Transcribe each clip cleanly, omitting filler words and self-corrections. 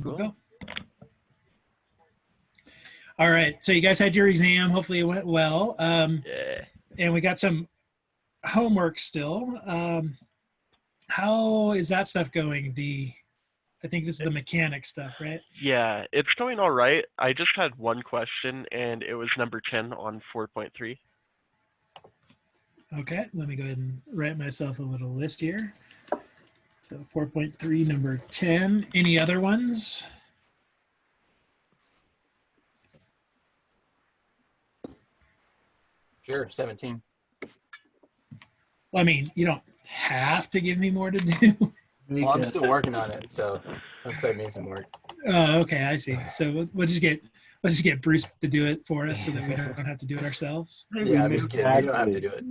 Cool. All right, so you guys had your exam. Hopefully it went well. Yeah. And we got some homework still. How is that stuff going? I think this is the mechanics stuff, right? Yeah, it's going all right. I just had one question, and it was number 10 on 4.3. Okay, let me go ahead and write myself a little list here. So 4.3, number 10. Any other ones? Sure, 17. Well, I mean, you don't have to give me more to do. Well, I'm still working on it, so let's save me some work. Oh, okay, I see. So we'll just get Bruce to do it for us so that we don't have to do it ourselves. Yeah, I'm just kidding. You don't have to do it.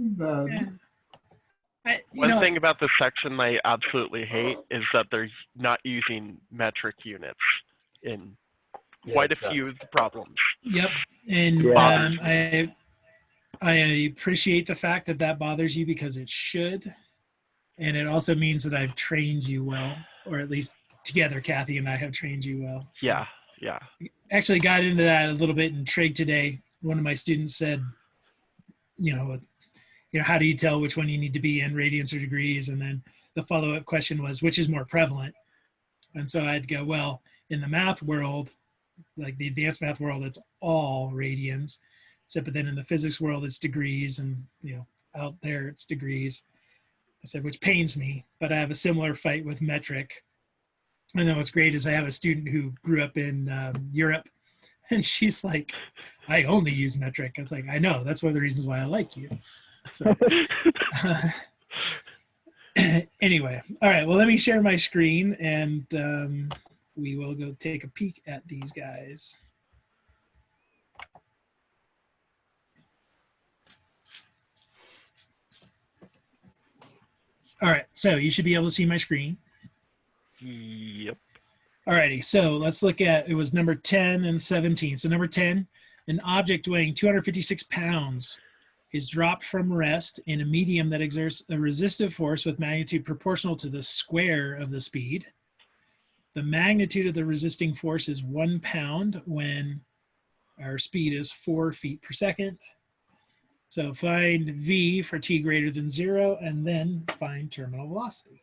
Yeah. One thing about this section I absolutely hate is that they're not using metric units in quite a few problems. Yep, and I appreciate the fact that bothers you because it should, and it also means that I've trained you well, or at least together, Kathy and I have trained you well. So Yeah. Actually got into that a little bit in trig today. One of my students said, how do you tell which one you need to be in, radians or degrees? And then the follow-up question was, which is more prevalent? And so I'd go, well, in the math world, like the advanced math world, it's all radians. But then in the physics world, it's degrees, and out there it's degrees. I said, which pains me, but I have a similar fight with metric. And then what's great is I have a student who grew up in Europe, and she's like, I only use metric. I was like, I know, that's one of the reasons why I like you. So anyway, all right, well, let me share my screen, and we will go take a peek at these guys. All right, so you should be able to see my screen. Yep. Alrighty, so let's look at, it was number 10 and 17. So number 10, an object weighing 256 pounds is dropped from rest in a medium that exerts a resistive force with magnitude proportional to the square of the speed. The magnitude of the resisting force is 1 pound when our speed is 4 feet per second. So find V for t greater than 0, and then find terminal velocity.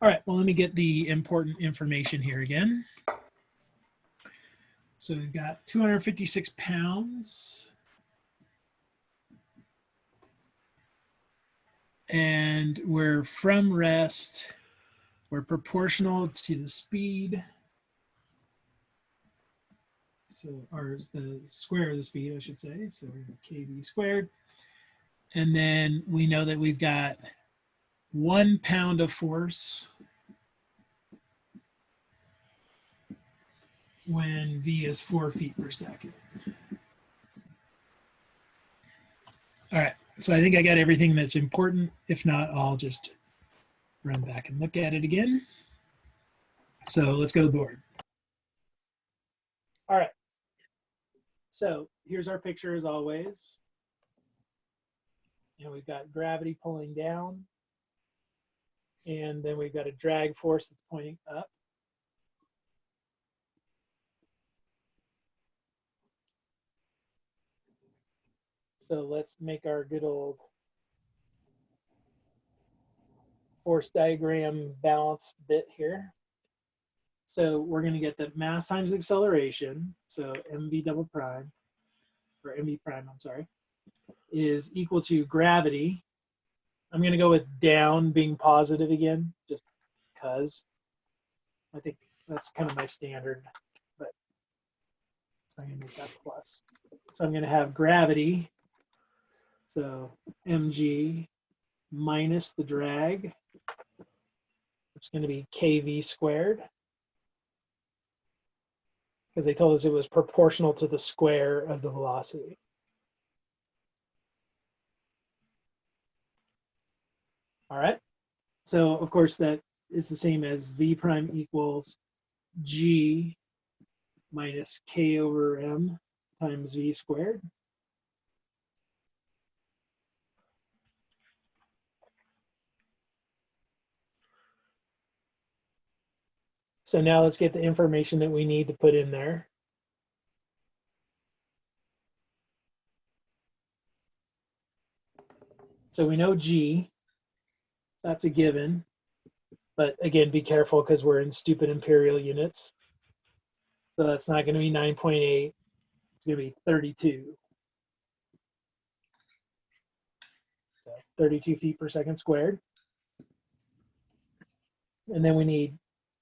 All right, well, let me get the important information here again. So we've got 256 pounds. And we're from rest. We're proportional to the speed. So, or the square of the speed, I should say. So kv squared. And then we know that we've got 1 pound of force when v is 4 feet per second. All right, so I think I got everything that's important. If not, I'll just run back and look at it again. So let's go to the board. All right, so here's our picture as always. And we've got gravity pulling down, and then we've got a drag force that's pointing up. So let's make our good old force diagram balance bit here. So we're going to get the mass times acceleration, so mv double prime, or mv prime, I'm sorry, is equal to gravity. I'm going to go with down being positive again, just because I think that's kind of my standard, but so I'm going to make that plus. So I'm going to have gravity, so mg minus the drag, which is going to be kv squared, because they told us it was proportional to the square of the velocity. All right, so of course that is the same as v prime equals g minus k over m times v squared. So now let's get the information that we need to put in there. So we know G, that's a given. But again, be careful because we're in stupid imperial units. So that's not going to be 9.8. It's going to be 32. So 32 feet per second squared. And then we need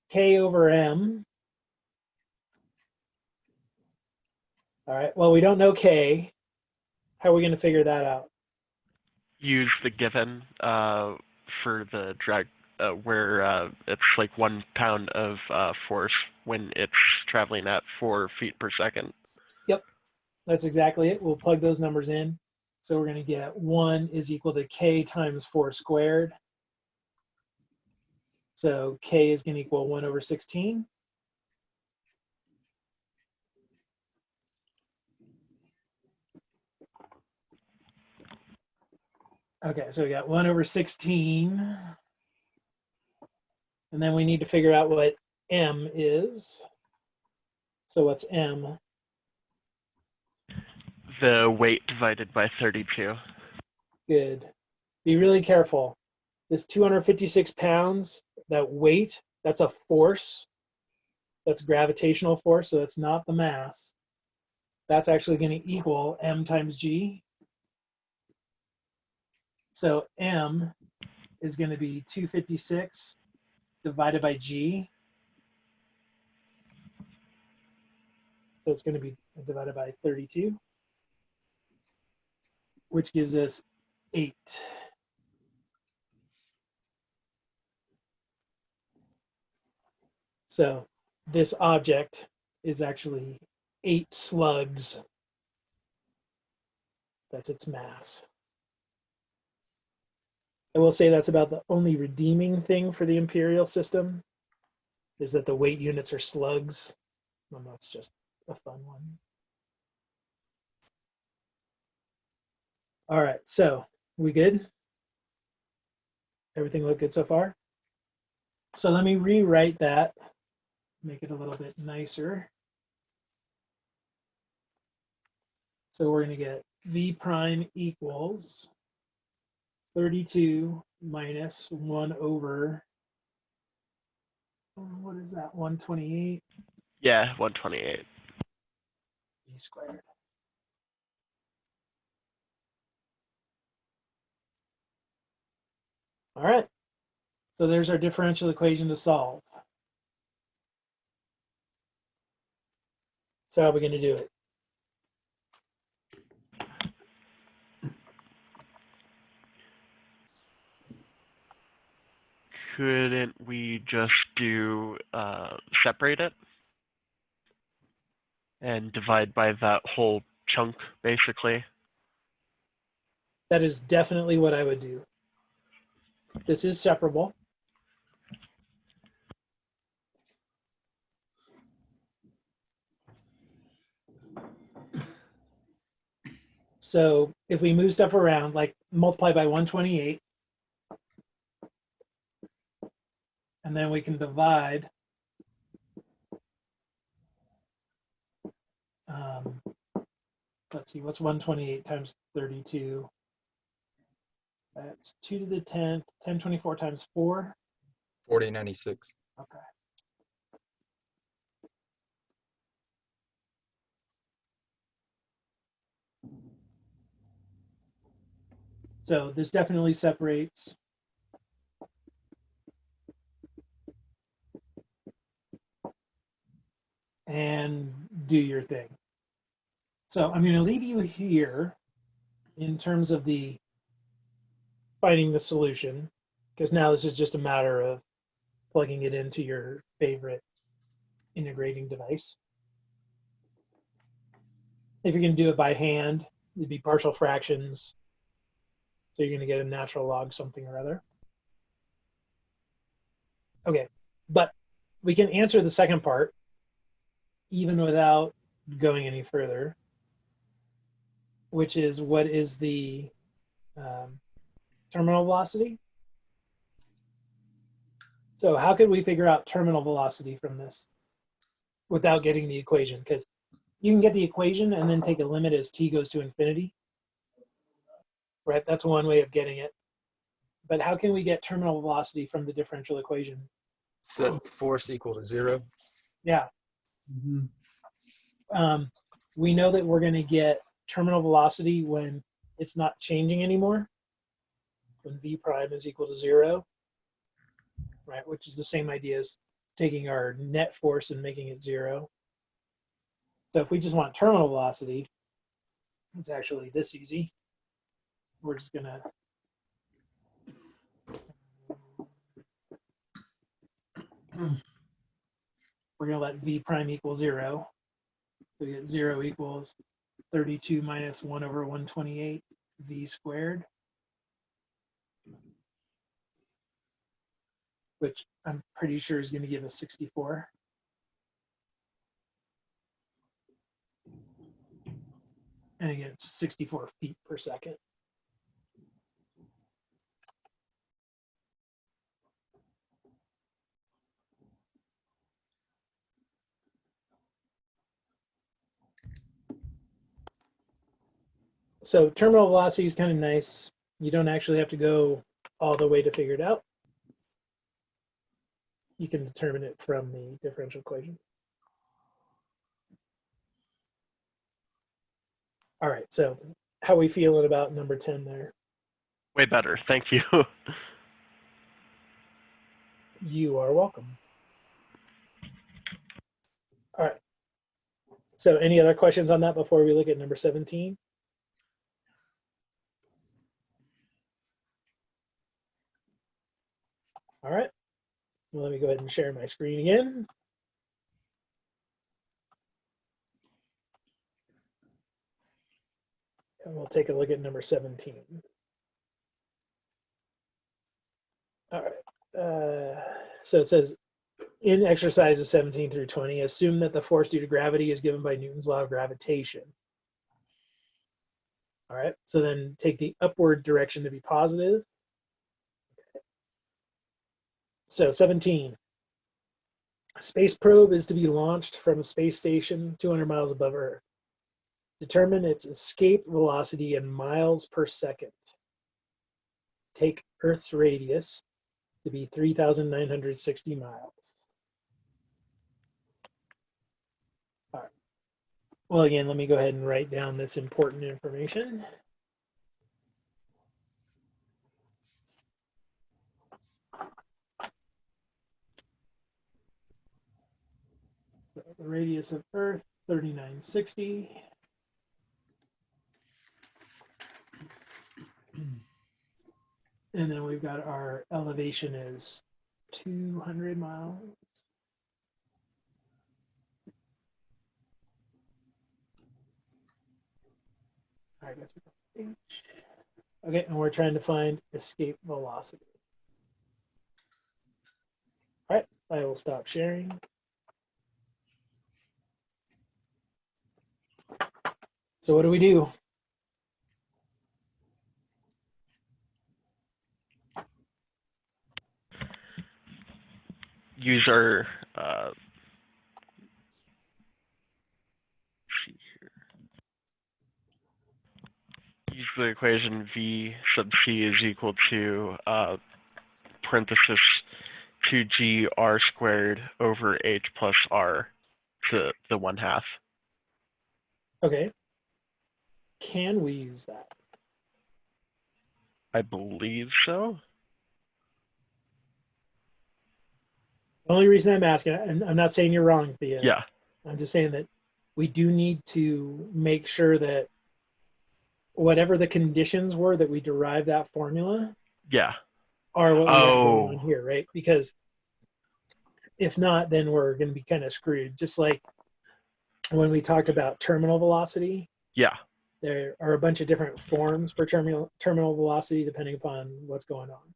K over M. All right, well, we don't know K. How are we going to figure that out? Use the given for the drag, where it's like 1 pound of force when it's traveling at 4 feet per second. Yep, that's exactly it. We'll plug those numbers in. So we're going to get 1 is equal to K times 4 squared. So K is going to equal 1 over 16. Okay, so we got 1 over 16. And then we need to figure out what M is. So what's M? The weight divided by 32. Good. Be really careful. This 256 pounds, that weight, that's a force. That's gravitational force, so that's not the mass. That's actually going to equal M times G. So M is going to be 256 divided by G. So it's going to be divided by 32, which gives us 8. So this object is actually 8 slugs. That's its mass. I will say that's about the only redeeming thing for the imperial system, is that the weight units are slugs. Well, that's just a fun one. All right, so we good? Everything look good so far? So let me rewrite that, make it a little bit nicer. So we're going to get V prime equals 32 minus 1 over, what is that, 128? Yeah, 128. V squared. All right, so there's our differential equation to solve. So how are we going to do it? Couldn't we just do separate it and divide by that whole chunk, basically? That is definitely what I would do. This is separable. So if we move stuff around, like multiply by 128, and then we can divide let's see, what's 128 times 32? That's 2 to the 10th, 1024 times 4. 4096. Okay. So this definitely separates. And do your thing. So I'm going to leave you here in terms of the finding the solution, because now this is just a matter of plugging it into your favorite integrating device. If you're going to do it by hand, it'd be partial fractions. So you're going to get a natural log something or other. Okay, but we can answer the second part even without going any further, which is what is the terminal velocity? So how could we figure out terminal velocity from this without getting the equation? Because you can get the equation and then take a limit as t goes to infinity, right? That's one way of getting it. But how can we get terminal velocity from the differential equation? Set force equal to 0. Yeah. We know that we're going to get terminal velocity when it's not changing anymore, when v prime is equal to 0, right? Which is the same idea as taking our net force and making it 0. So if we just want terminal velocity, it's actually this easy. We're just going to let v prime equal 0. So we get 0 equals 32 minus 1 over 128 v squared, which I'm pretty sure is going to give us 64. And again, it's 64 feet per second. So terminal velocity is kind of nice. You don't actually have to go all the way to figure it out. You can determine it from the differential equation. All right, so how are we feeling about number 10 there? Way better. Thank you. You are welcome. All right. So any other questions on that before we look at number 17? All right. Well, let me go ahead and share my screen again. And we'll take a look at number 17. All right. So it says, in exercises 17 through 20, assume that the force due to gravity is given by Newton's law of gravitation. All right. So then take the upward direction to be positive. Okay. So 17. A space probe is to be launched from a space station 200 miles above Earth. Determine its escape velocity in miles per second. Take Earth's radius to be 3,960 miles. All right. Well, again, let me go ahead and write down this important information. So the radius of Earth, 3,960. And then we've got our elevation is 200 miles. I guess we got H. Okay, and we're trying to find escape velocity. All right, I will stop sharing. So what do we do? Use our use the equation v sub c is equal to parenthesis 2g r squared over h plus r to the 1/2. Okay. Can we use that? I believe so. The only reason I'm asking, and I'm not saying you're wrong, Thea. Yeah. I'm just saying that we do need to make sure that whatever the conditions were that we derive that formula Yeah. are what we have going on here, right? Because if not, then we're going to be kind of screwed. Just like when we talked about terminal velocity. Yeah. There are a bunch of different forms for terminal velocity depending upon what's going on.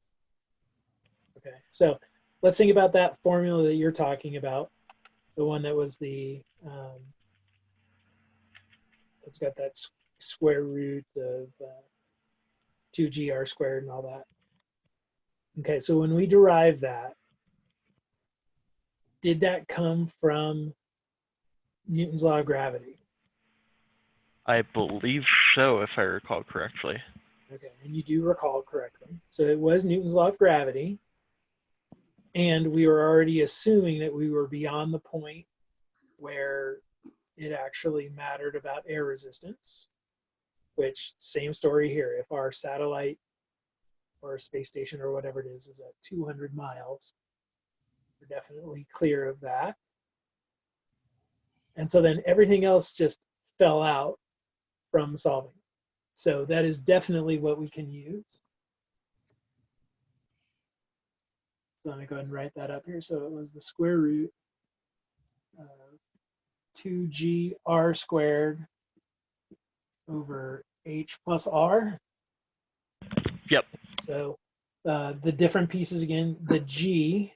Okay, so let's think about that formula that you're talking about, the one that was the, it's got that square root of 2gr squared and all that. Okay, so when we derive that, did that come from Newton's law of gravity? I believe so, if I recall correctly. Okay, and you do recall correctly. So it was Newton's law of gravity, and we were already assuming that we were beyond the point where it actually mattered about air resistance, which same story here. If our satellite or space station or whatever it is at 200 miles, we're definitely clear of that. And so then everything else just fell out from solving. So that is definitely what we can use. So I'm going to go ahead and write that up here. So it was the square root of 2g r squared over h plus r. Yep. So the different pieces again, the g,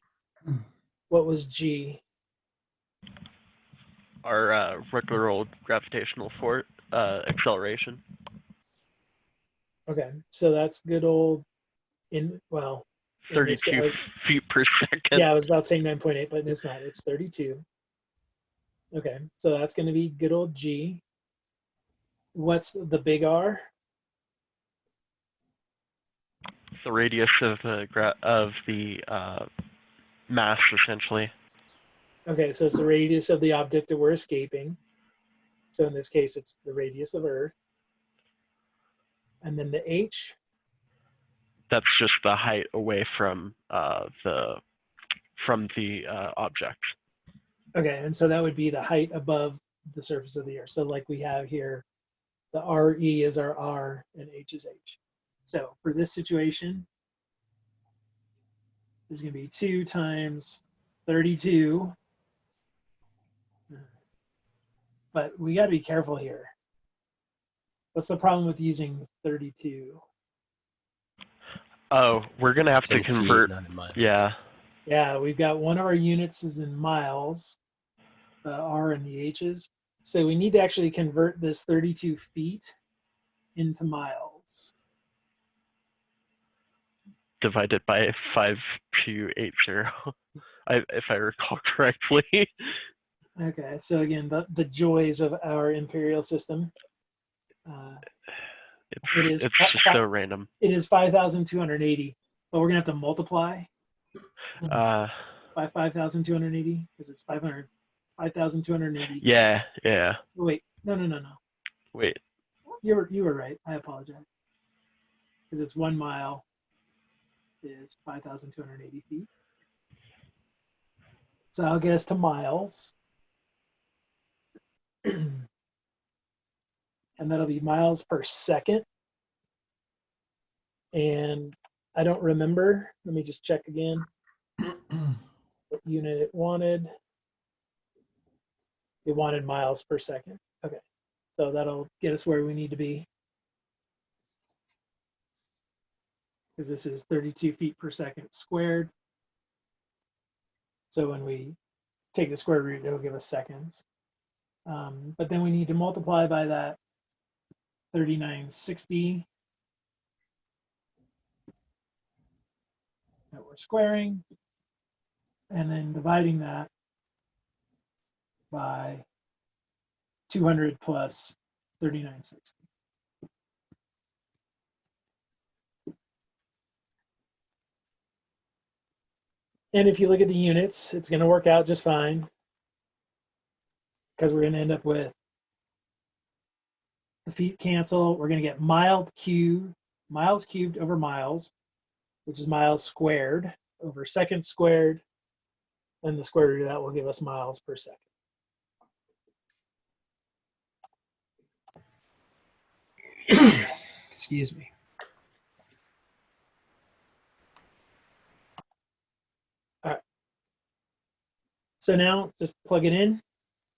what was g? Our regular old gravitational force acceleration. Okay, so that's good old well, 32 feet per second. yeah, I was about saying 9.8, but it's not. It's 32. Okay, so that's going to be good old g. What's the big R? The radius of the mass, essentially. Okay, so it's the radius of the object that we're escaping. So in this case, it's the radius of Earth. And then the h? That's just the height away from the object. Okay, and so that would be the height above the surface of the Earth. So like we have here, the RE is our R and H is H. So for this situation, there's going to be 2 times 32. But we got to be careful here. What's the problem with using 32? Oh, we're going to have to In feet, convert. not in miles. Yeah. Yeah, we've got one of our units is in miles, the R and the H's. So we need to actually convert this 32 feet into miles. Divided by 5280, if I recall correctly. Okay, so again, the joys of our imperial system. It's just so random. It is 5,280, but we're gonna have to multiply by 5,280 because it's 5,280. Yeah. Oh, wait, no. Wait. You were right. I apologize. Because it's 1 mile is 5,280 feet. So I'll get us to miles. And that'll be miles per second. And I don't remember. Let me just check again what unit it wanted. It wanted miles per second. Okay. So that'll get us where we need to be. Because this is 32 feet per second squared. So when we take the square root, it'll give us seconds. But then we need to multiply by that 3960 that we're squaring, and then dividing that by 200 plus 3960. And if you look at the units, it's going to work out just fine because we're going to end up with the feet cancel. We're going to get miles cubed over miles, which is miles squared over seconds squared. And the square root of that will give us miles per second. Excuse me. All right. So now just plug it in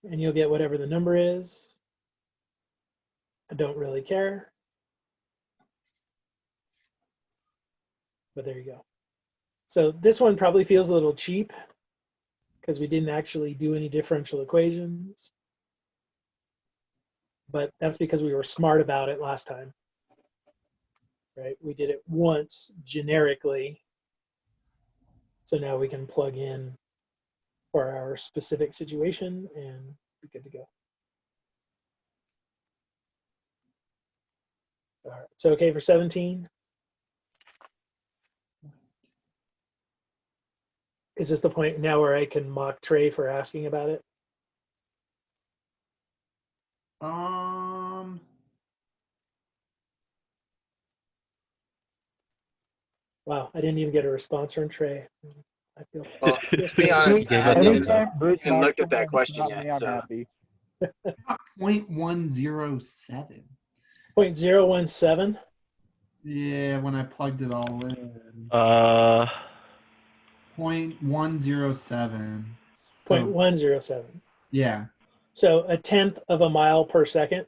and you'll get whatever the number is. I don't really care. But there you go. So this one probably feels a little cheap because we didn't actually do any differential equations. But that's because we were smart about it last time. Right? We did it once generically. So now we can plug in for our specific situation and be good to go. All right, so okay for 17. Is this the point now where I can mock Trey for asking about it? Wow, I didn't even get a response from Trey. I feel. Well, to be honest, Gave I up the haven't thumbs up. even looked at that question yet. So 0.107. 0.017. Yeah, when I plugged it all in. 0.107. 0.107. Yeah. So 1/10 of a mile per second.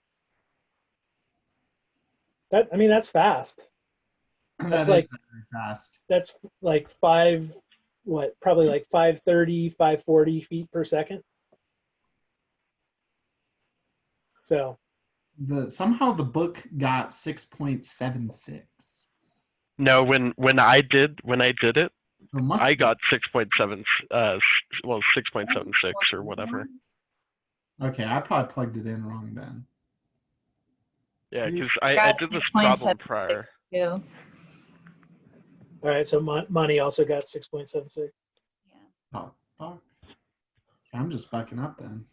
That, I mean, that's fast. That's like- very fast. That's like probably like 530, 540 feet per second. So Somehow the book got 6.76. No, when I did it, So it must I be- got 6.7, 6.76 or whatever. Okay, I probably plugged it in wrong then. Yeah, because I I got did this problem 6.76 prior. too. all right, so Money also got 6.76. Oh, fuck. I'm just fucking up then.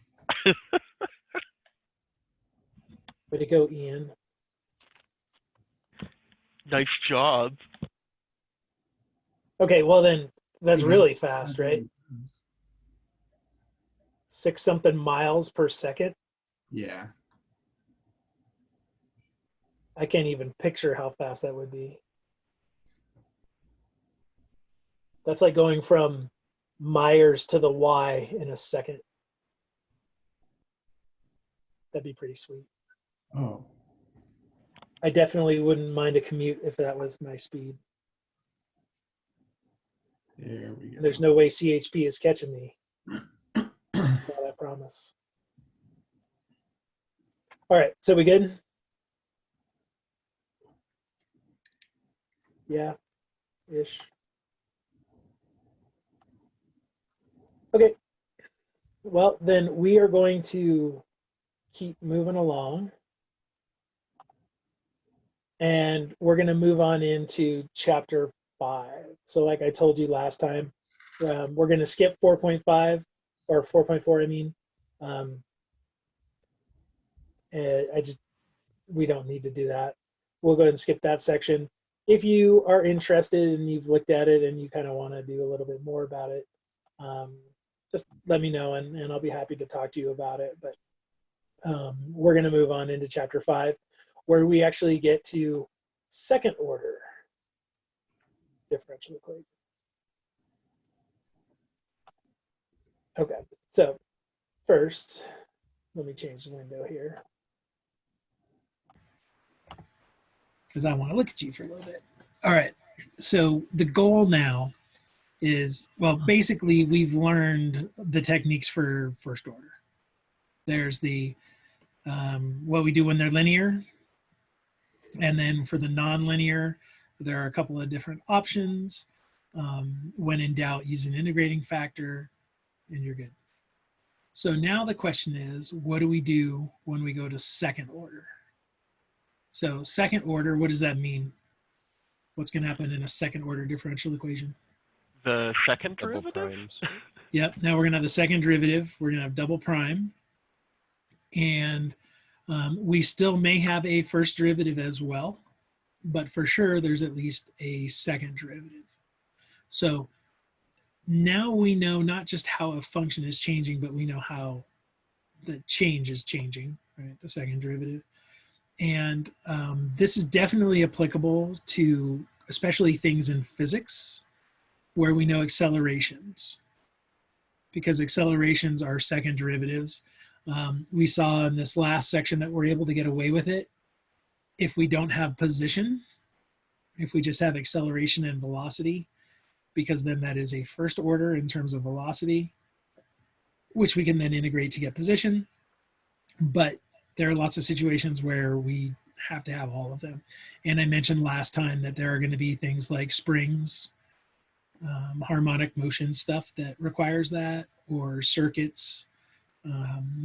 Way to go, Ian. Nice job. Okay, well then that's Yeah. really fast, right? 6 something miles per second. Yeah. I can't even picture how fast that would be. That's like going from Myers to the Y in a second. That'd be pretty sweet. Oh. I definitely wouldn't mind a commute if that was my speed. There we go. There's no way CHP is catching me. That I promise. All right, so we good? Yeah, ish. Okay. Well, then we are going to keep moving along. And we're going to move on into chapter 5. So like I told you last time, we're going to skip 4.5 or 4.4, I mean. And we don't need to do that. We'll go ahead and skip that section. If you are interested and you've looked at it and you kind of want to do a little bit more about it, just let me know and I'll be happy to talk to you about it. But we're going to move on into chapter 5, where we actually get to second order differential equations. Okay, so first, let me change the window here, because I want to look at you for a little bit. All right, so the goal now is, well, basically we've learned the techniques for first order. There's the what we do when they're linear, and then for the nonlinear, there are a couple of different options. When in doubt, use an integrating factor, and you're good. So now the question is, what do we do when we go to second order? So second order, what does that mean? What's going to happen in a second order differential equation? The second Double derivative? primes. Yep, now we're going to have the second derivative. We're going to have double prime. And we still may have a first derivative as well, but for sure there's at least a second derivative. So now we know not just how a function is changing, but we know how the change is changing, right? The second derivative. And this is definitely applicable to especially things in physics where we know accelerations, because accelerations are second derivatives. We saw in this last section that we're able to get away with it if we don't have position, if we just have acceleration and velocity, because then that is a first order in terms of velocity, which we can then integrate to get position. But there are lots of situations where we have to have all of them. And I mentioned last time that there are going to be things like springs harmonic motion stuff that requires that, or circuits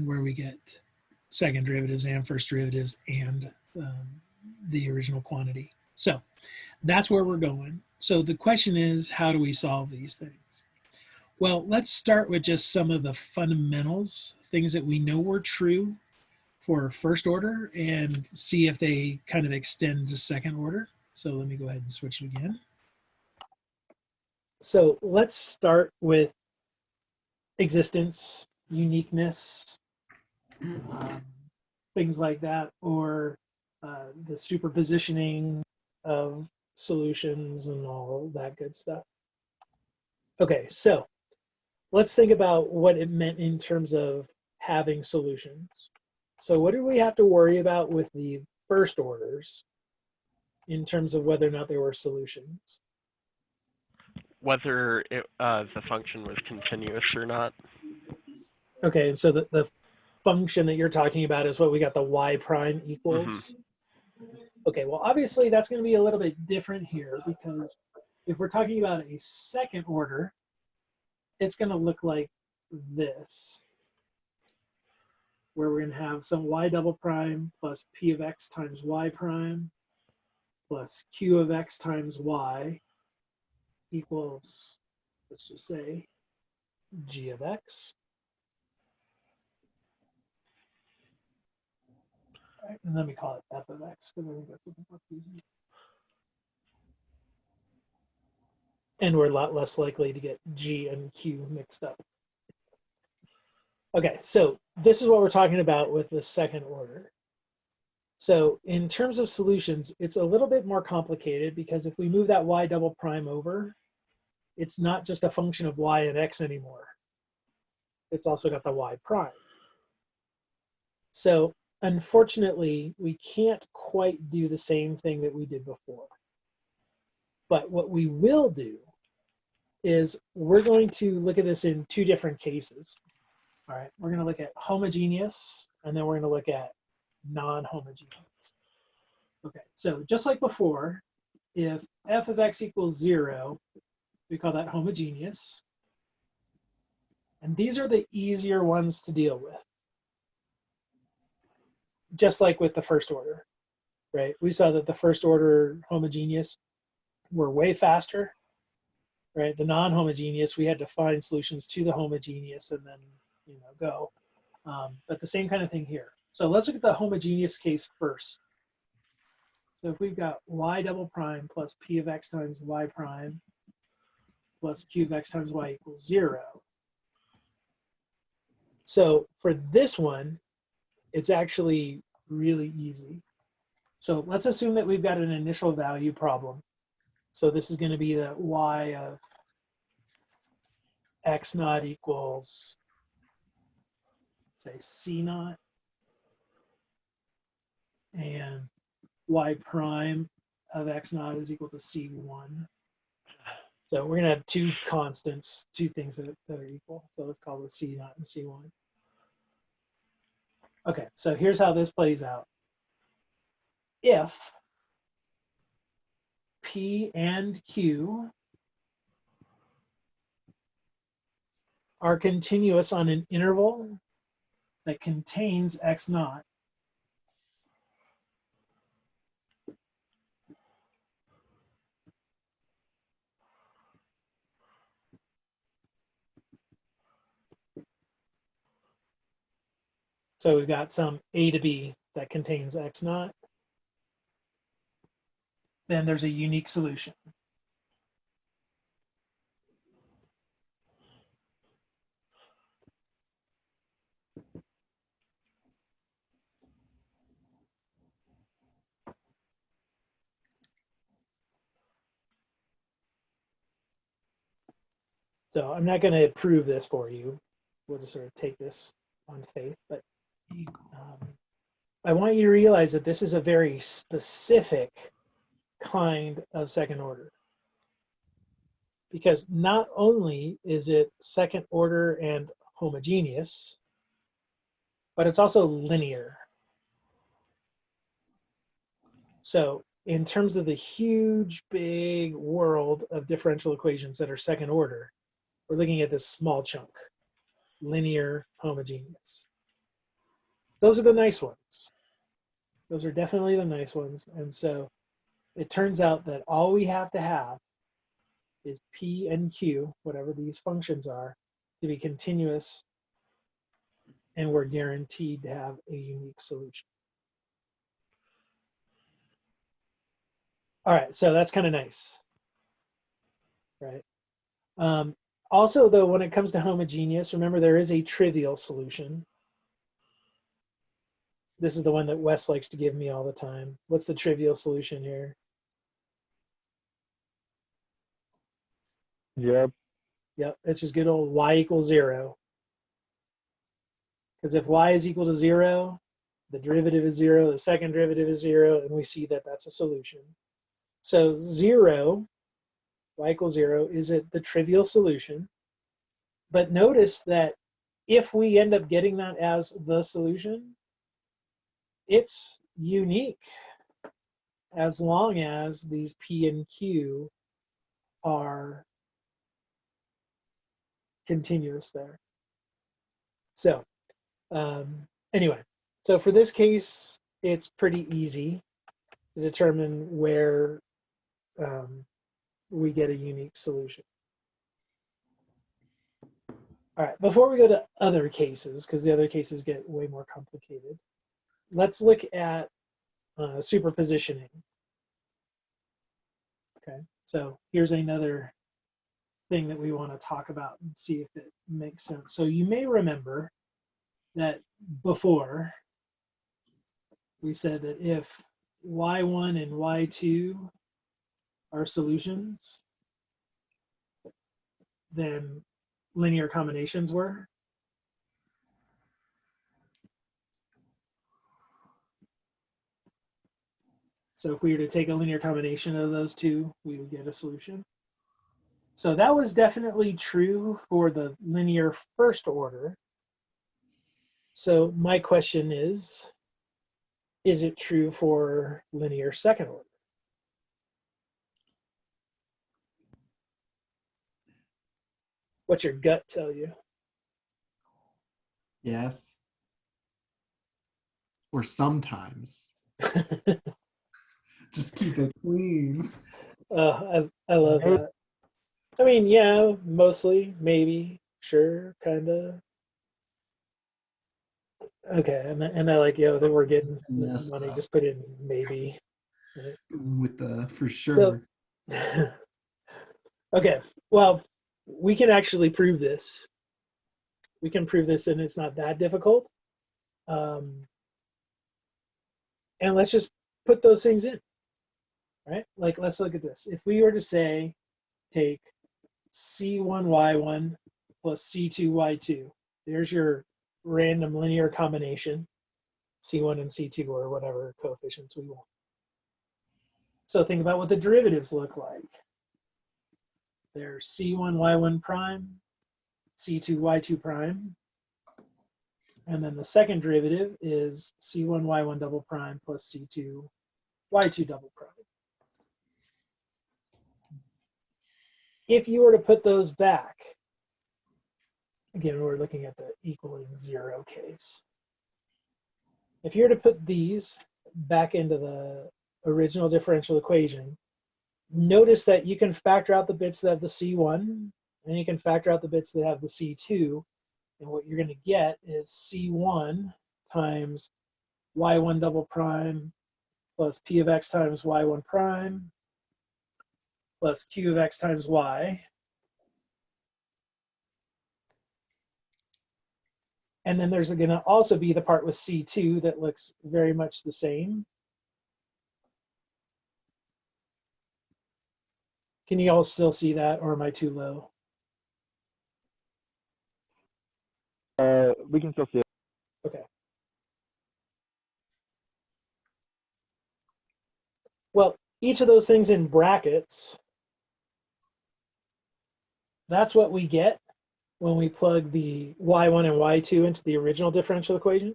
where we get second derivatives and first derivatives and the original quantity. So that's where we're going. So the question is, how do we solve these things? Well, let's start with just some of the fundamentals, things that we know were true for first order, and see if they kind of extend to second order. So let me go ahead and switch it again. So let's start with existence, uniqueness, things like that, or the superpositioning of solutions and all that good stuff. Okay, so let's think about what it meant in terms of having solutions. So what do we have to worry about with the first orders in terms of whether or not there were solutions? Whether the function was continuous or not. Okay, and so the function that you're talking about is what we got, the y prime equals. Okay, well, obviously that's going to be a little bit different here, because if we're talking about a second order, it's going to look like this, where we're going to have some y double prime plus p of x times y prime plus q of x times y equals, let's just say, g of x. Right, and let me call it f of x, because I think that's what the fuck these are. And we're a lot less likely to get G and Q mixed up. Okay, so this is what we're talking about with the second order. So in terms of solutions, it's a little bit more complicated, because if we move that y double prime over, it's not just a function of y and x anymore. It's also got the y prime. So unfortunately, we can't quite do the same thing that we did before. But what we will do is we're going to look at this in two different cases. All right, we're going to look at homogeneous, and then we're going to look at non-homogeneous. Okay, so just like before, if f of x equals 0, we call that homogeneous. And these are the easier ones to deal with. Just like with the first order, right? We saw that the first order homogeneous were way faster, right? The non-homogeneous, we had to find solutions to the homogeneous and then, go. But the same kind of thing here. So let's look at the homogeneous case first. So if we've got y double prime plus p of x times y prime plus q of x times y equals 0. So for this one, it's actually really easy. So let's assume that we've got an initial value problem. So this is going to be that y of x naught equals, say, c naught, and y prime of x naught is equal to c1. So we're going to have two constants, two things that are equal. So let's call this c naught and c1. Okay, so here's how this plays out. If P and Q are continuous on an interval that contains x naught, so we've got some A to B that contains x naught, then there's a unique solution. So I'm not going to prove this for you. We'll just sort of take this on faith, but I want you to realize that this is a very specific kind of second order. Because not only is it second order and homogeneous, but it's also linear. So in terms of the huge, big world of differential equations that are second order, we're looking at this small chunk, linear homogeneous. Those are the nice ones. Those are definitely the nice ones. And so it turns out that all we have to have is P and Q, whatever these functions are, to be continuous, and we're guaranteed to have a unique solution. All right, so that's kind of nice, right? Also, though, when it comes to homogeneous, remember there is a trivial solution. This is the one that Wes likes to give me all the time. What's the trivial solution here? Yep. Yep, it's just good old y equals 0. Because if y is equal to 0, the derivative is 0, the second derivative is 0, and we see that that's a solution. So 0, y equals 0, is the trivial solution. But notice that if we end up getting that as the solution, it's unique as long as these P and Q are continuous there. So anyway, so for this case, it's pretty easy to determine where we get a unique solution. All right, before we go to other cases, because the other cases get way more complicated, let's look at superpositioning. Okay, so here's another thing that we want to talk about and see if it makes sense. So you may remember that before we said that if y1 and y2 are solutions, then linear combinations were. So if we were to take a linear combination of those two, we would get a solution. So that was definitely true for the linear first order. So my question is it true for linear second order? What's your gut tell you? Yes. Or sometimes. Just keep it clean. I love that. I mean, yeah, mostly, maybe, sure, kind of. Okay, and I like, yo, that we're getting Yes, money, just put in maybe. Right? With the for sure. So, okay, well, we can actually prove this. We can prove this, and it's not that difficult. And let's just put those things in, right? Like, let's look at this. If we were to say, take C1y1 plus C2y2, there's your random linear combination, C1 and C2 or whatever coefficients we want. So think about what the derivatives look like. They're C1y1 prime, C2y2 prime, and then the second derivative is C1y1 double prime plus C2y2 double prime. If you were to put those back, again, we're looking at the equaling 0 case. If you were to put these back into the original differential equation, notice that you can factor out the bits that have the C1, and you can factor out the bits that have the C2, and what you're going to get is C1 times y1 double prime plus p of x times y1 prime plus q of x times y. And then there's going to also be the part with C2 that looks very much the same. Can you all still see that, or am I too low? We can still see it. Okay. Well, each of those things in brackets, that's what we get when we plug the y1 and y2 into the original differential equation,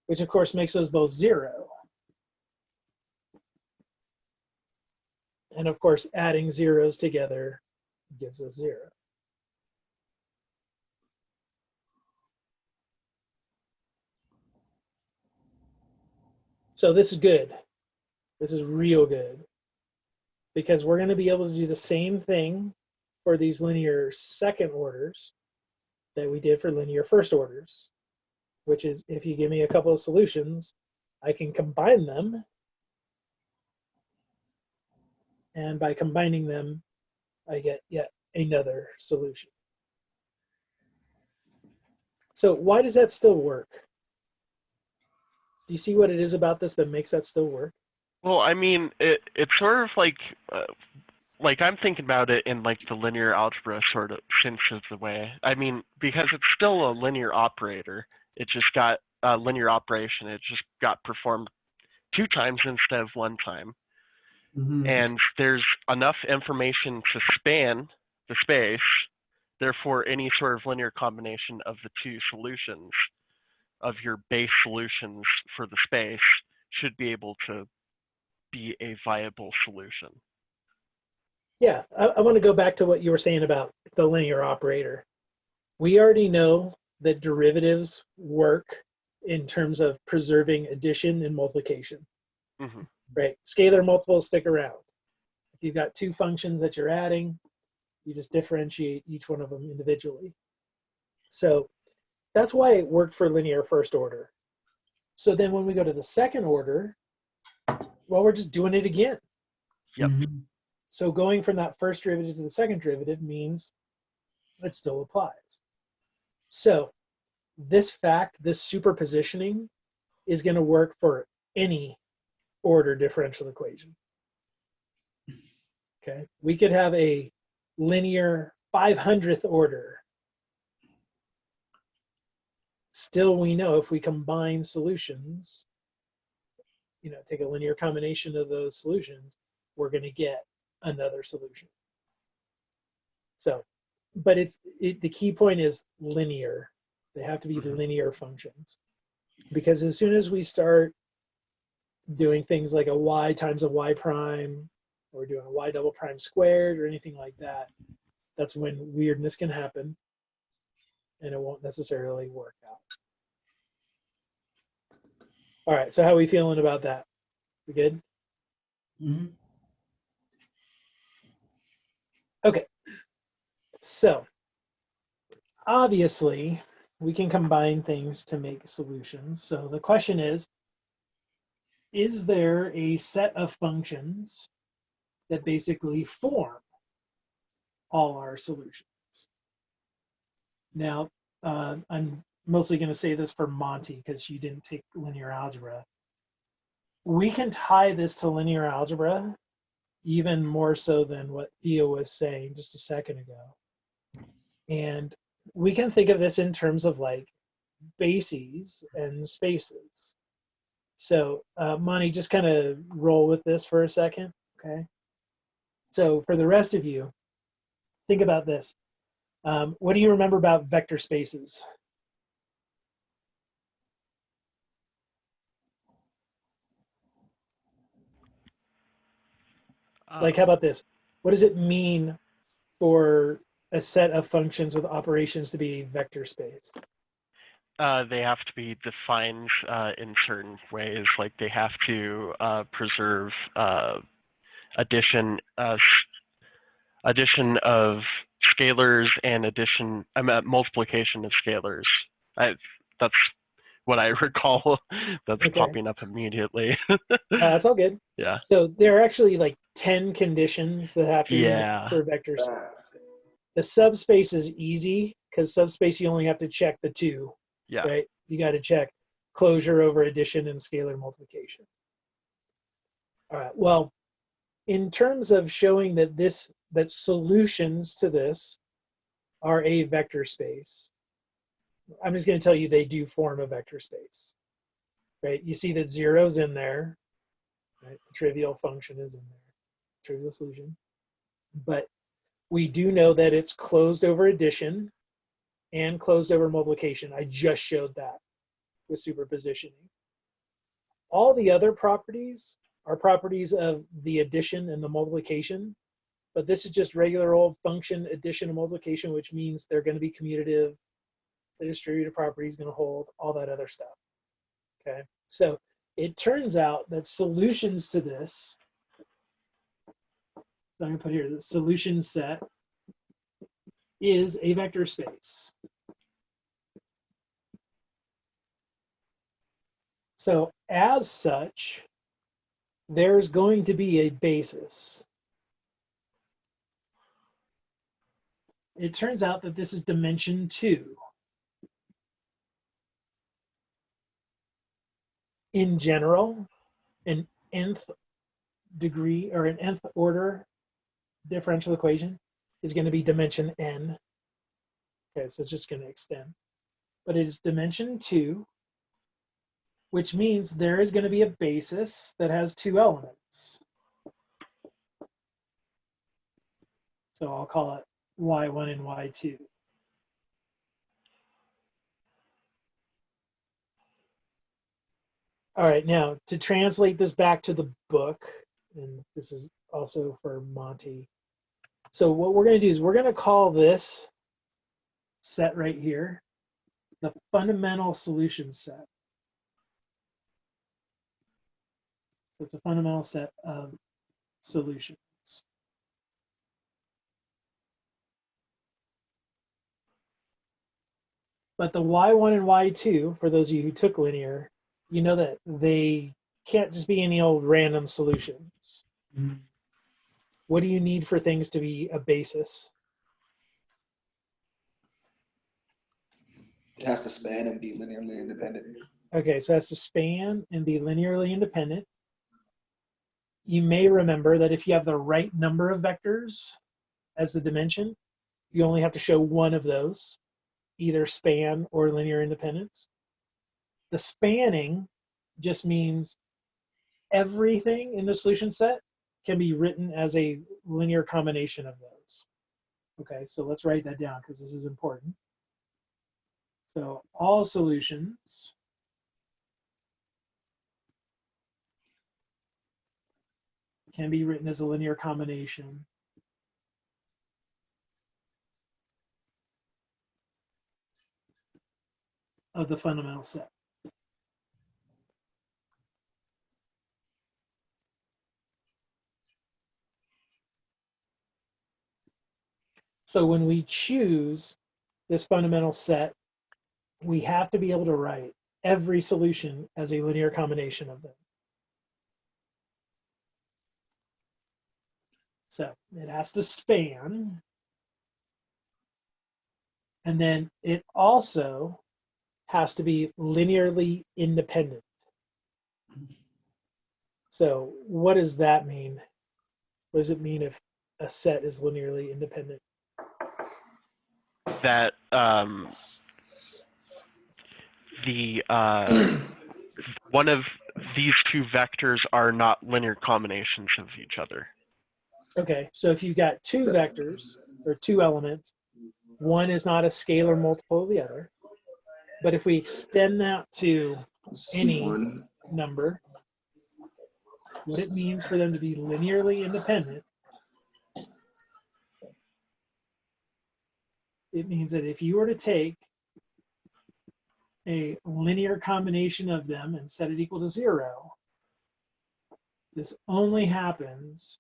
which of course makes those both 0. And of course, adding zeros together gives us 0. So this is good. This is real good, because we're going to be able to do the same thing for these linear second orders that we did for linear first orders, which is if you give me a couple of solutions, I can combine them. And by combining them, I get yet another solution. So why does that still work? Do you see what it is about this that makes that still work? Well, I mean, it's sort of like I'm thinking about it in like the linear algebra sort of sense of the way. I mean, because it's still a linear operator. It just got a linear operation. It just got performed 2 times instead of 1 time. And there's enough information to span the space. Therefore, any sort of linear combination of the 2 solutions of your base solutions for the space should be able to be a viable solution. Yeah, I want to go back to what you were saying about the linear operator. We already know that derivatives work in terms of preserving addition and multiplication. Mm-hmm. Right? Scalar multiples stick around. If you've got 2 functions that you're adding, you just differentiate each one of them individually. So that's why it worked for linear first order. So then when we go to the second order, well, we're just doing it again. Yep. So going from that first derivative to the second derivative means it still applies. So this fact, this superpositioning, is going to work for any order differential equation. Okay, we could have a linear 500th order. Still, we know if we combine solutions, you know, take a linear combination of those solutions, we're going to get another solution. So, but the key point is linear. They have to be linear functions, because as soon as we start doing things like a y times a y prime, or doing a y double prime squared or anything like that, that's when weirdness can happen and it won't necessarily work out. All right, so how are we feeling about that? We good? Okay, so obviously we can combine things to make solutions. So the question is there a set of functions that basically form all our solutions? Now, I'm mostly going to say this for Monty because you didn't take linear algebra. We can tie this to linear algebra even more so than what Theo was saying just a second ago. And we can think of this in terms of like bases and spaces. So Monty, just kind of roll with this for a second, okay? So for the rest of you, think about this. What do you remember about vector spaces? Like, how about this? What does it mean for a set of functions with operations to be vector space? They have to be defined in certain ways, like they have to preserve addition of scalars and multiplication of scalars. That's what I recall. That's Okay. popping up immediately. That's all good. Yeah. So there are actually like 10 conditions that have to be met for vector space. The subspace is easy because subspace you only have to check the 2. Yeah. Right? You got to check closure over addition and scalar multiplication. All right. Well, in terms of showing that that solutions to this are a vector space, I'm just going to tell you they do form a vector space. Right? You see that 0's in there. Right? The trivial function is in there. Trivial solution. But we do know that it's closed over addition and closed over multiplication. I just showed that with superpositioning. All the other properties are properties of the addition and the multiplication, but this is just regular old function addition and multiplication, which means they're going to be commutative. The distributive property is going to hold, all that other stuff. Okay, so it turns out that solutions to this, so I'm going to put here, the solution set is a vector space. So as such, there's going to be a basis. It turns out that this is dimension 2. In general, an nth degree or an nth order differential equation is going to be dimension n. Okay, so it's just going to extend. But it is dimension 2, which means there is going to be a basis that has 2 elements. So I'll call it y1 and y2. All right, now to translate this back to the book, and this is also for Monty. So what we're going to do is we're going to call this set right here the fundamental solution set. So it's a fundamental set of solutions. But the y1 and y2, for those of you who took linear, you know that they can't just be any old random solutions. Mm-hmm. What do you need for things to be a basis? It has to span and be linearly independent. Okay, so it has to span and be linearly independent. You may remember that if you have the right number of vectors as the dimension, you only have to show one of those, either span or linear independence. The spanning just means everything in the solution set can be written as a linear combination of those. Okay, so let's write that down because this is important. So all solutions can be written as a linear combination of the fundamental set. So when we choose this fundamental set, we have to be able to write every solution as a linear combination of them. So it has to span. And then it also has to be linearly independent. So what does that mean? What does it mean if a set is linearly independent? That one of these two vectors are not linear combinations of each other. Okay, so if you've got two vectors or two elements, one is not a scalar multiple of the other. But if we extend that to any C1. number, what it means for them to be linearly independent, it means that if you were to take a linear combination of them and set it equal to 0, this only happens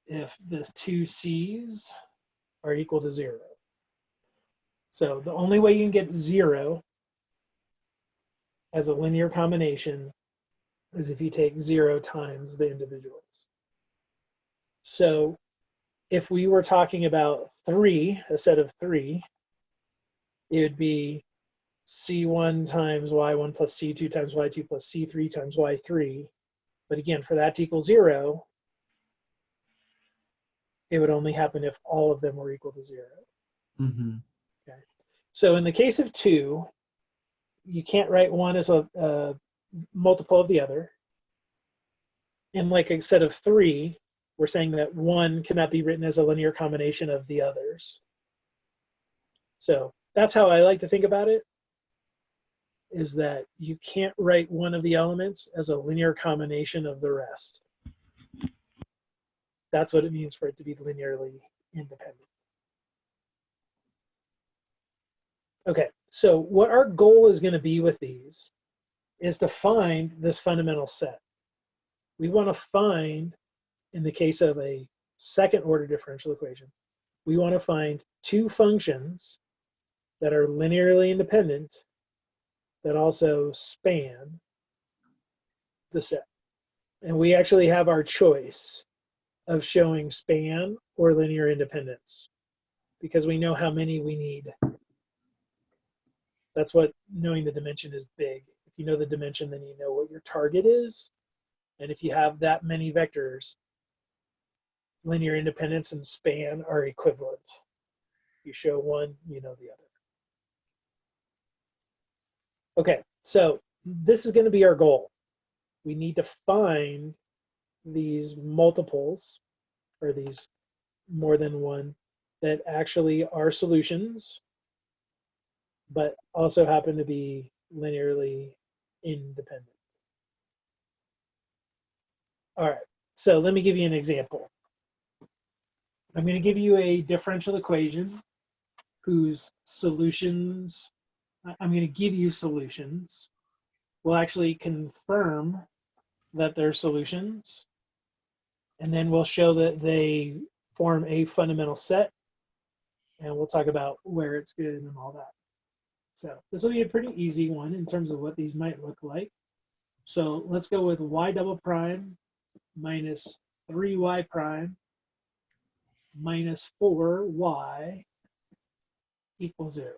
if the two C's are equal to 0. So the only way you can get 0 as a linear combination is if you take 0 times the individuals. So if we were talking about 3, a set of 3, it would be C1 times Y1 plus C2 times Y2 plus C3 times Y3. But again, for that to equal 0, it would only happen if all of them were equal to 0. Mm-hmm. Okay. So in the case of 2, you can't write one as a multiple of the other. In like a set of 3, we're saying that 1 cannot be written as a linear combination of the others. So that's how I like to think about it. is that you can't write one of the elements as a linear combination of the rest. That's what it means for it to be linearly independent. Okay, so what our goal is going to be with these is to find this fundamental set. We want to find, in the case of a second order differential equation, we want to find two functions that are linearly independent that also span the set. And we actually have our choice of showing span or linear independence because we know how many we need. That's what knowing the dimension is big. If you know the dimension, then you know what your target is. And if you have that many vectors, linear independence and span are equivalent. You show one, you know the other. Okay, so this is going to be our goal. We need to find these multiples, or these more than one, that actually are solutions, but also happen to be linearly independent. All right, so let me give you an example. I'm going to give you a differential equation whose solutions, I'm going to give you solutions. We'll actually confirm that they're solutions, and then we'll show that they form a fundamental set, and we'll talk about where it's good and all that. So this will be a pretty easy one in terms of what these might look like. So let's go with y double prime minus 3y prime minus 4y equals 0.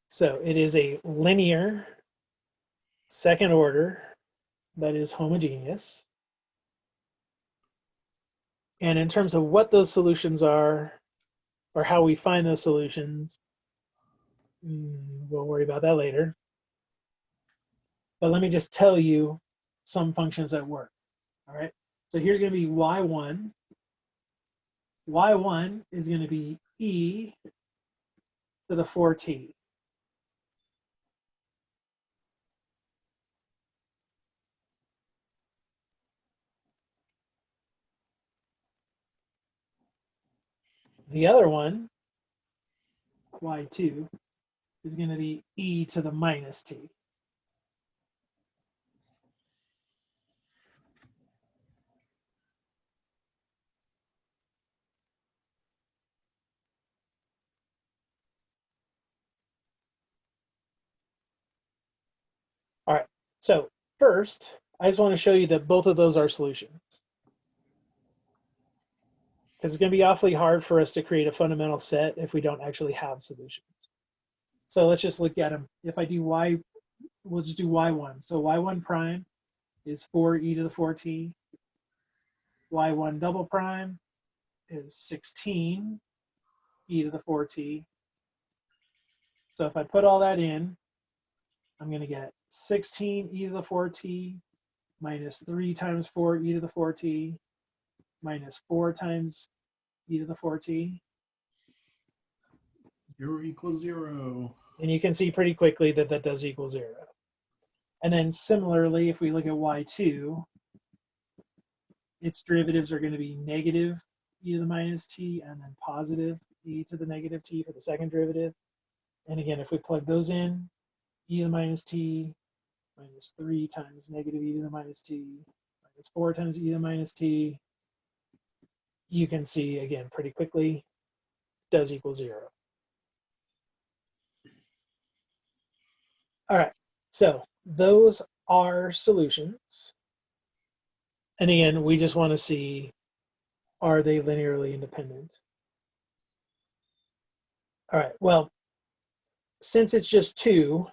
So it is a linear second order that is homogeneous. And in terms of what those solutions are, or how we find those solutions, we'll worry about that later. But let me just tell you some functions that work. All right, so here's going to be y1. y1 is going to be e to the 4t. The other one, y2, is going to be e to the minus t. All right, so first, I just want to show you that both of those are solutions. Because it's going to be awfully hard for us to create a fundamental set if we don't actually have solutions. So let's just look at them. If I do y, we'll just do y1. So y1 prime is 4e to the 4t. y1 double prime is 16 e to the 4t. So if I put all that in, I'm going to get 16 e to the 4t minus 3 times 4 e to the 4t minus 4 times e to the 4t. 0 equals 0. And you can see pretty quickly that that does equal 0. And then similarly, if we look at y2, its derivatives are going to be negative e to the minus t and then positive e to the negative t for the second derivative. And again, if we plug those in, e to the minus t minus 3 times negative e to the minus t minus 4 times e to the minus t, you can see again pretty quickly does equal 0. All right, so those are solutions. And again, we just want to see, are they linearly independent? All right, well, since it's just 2,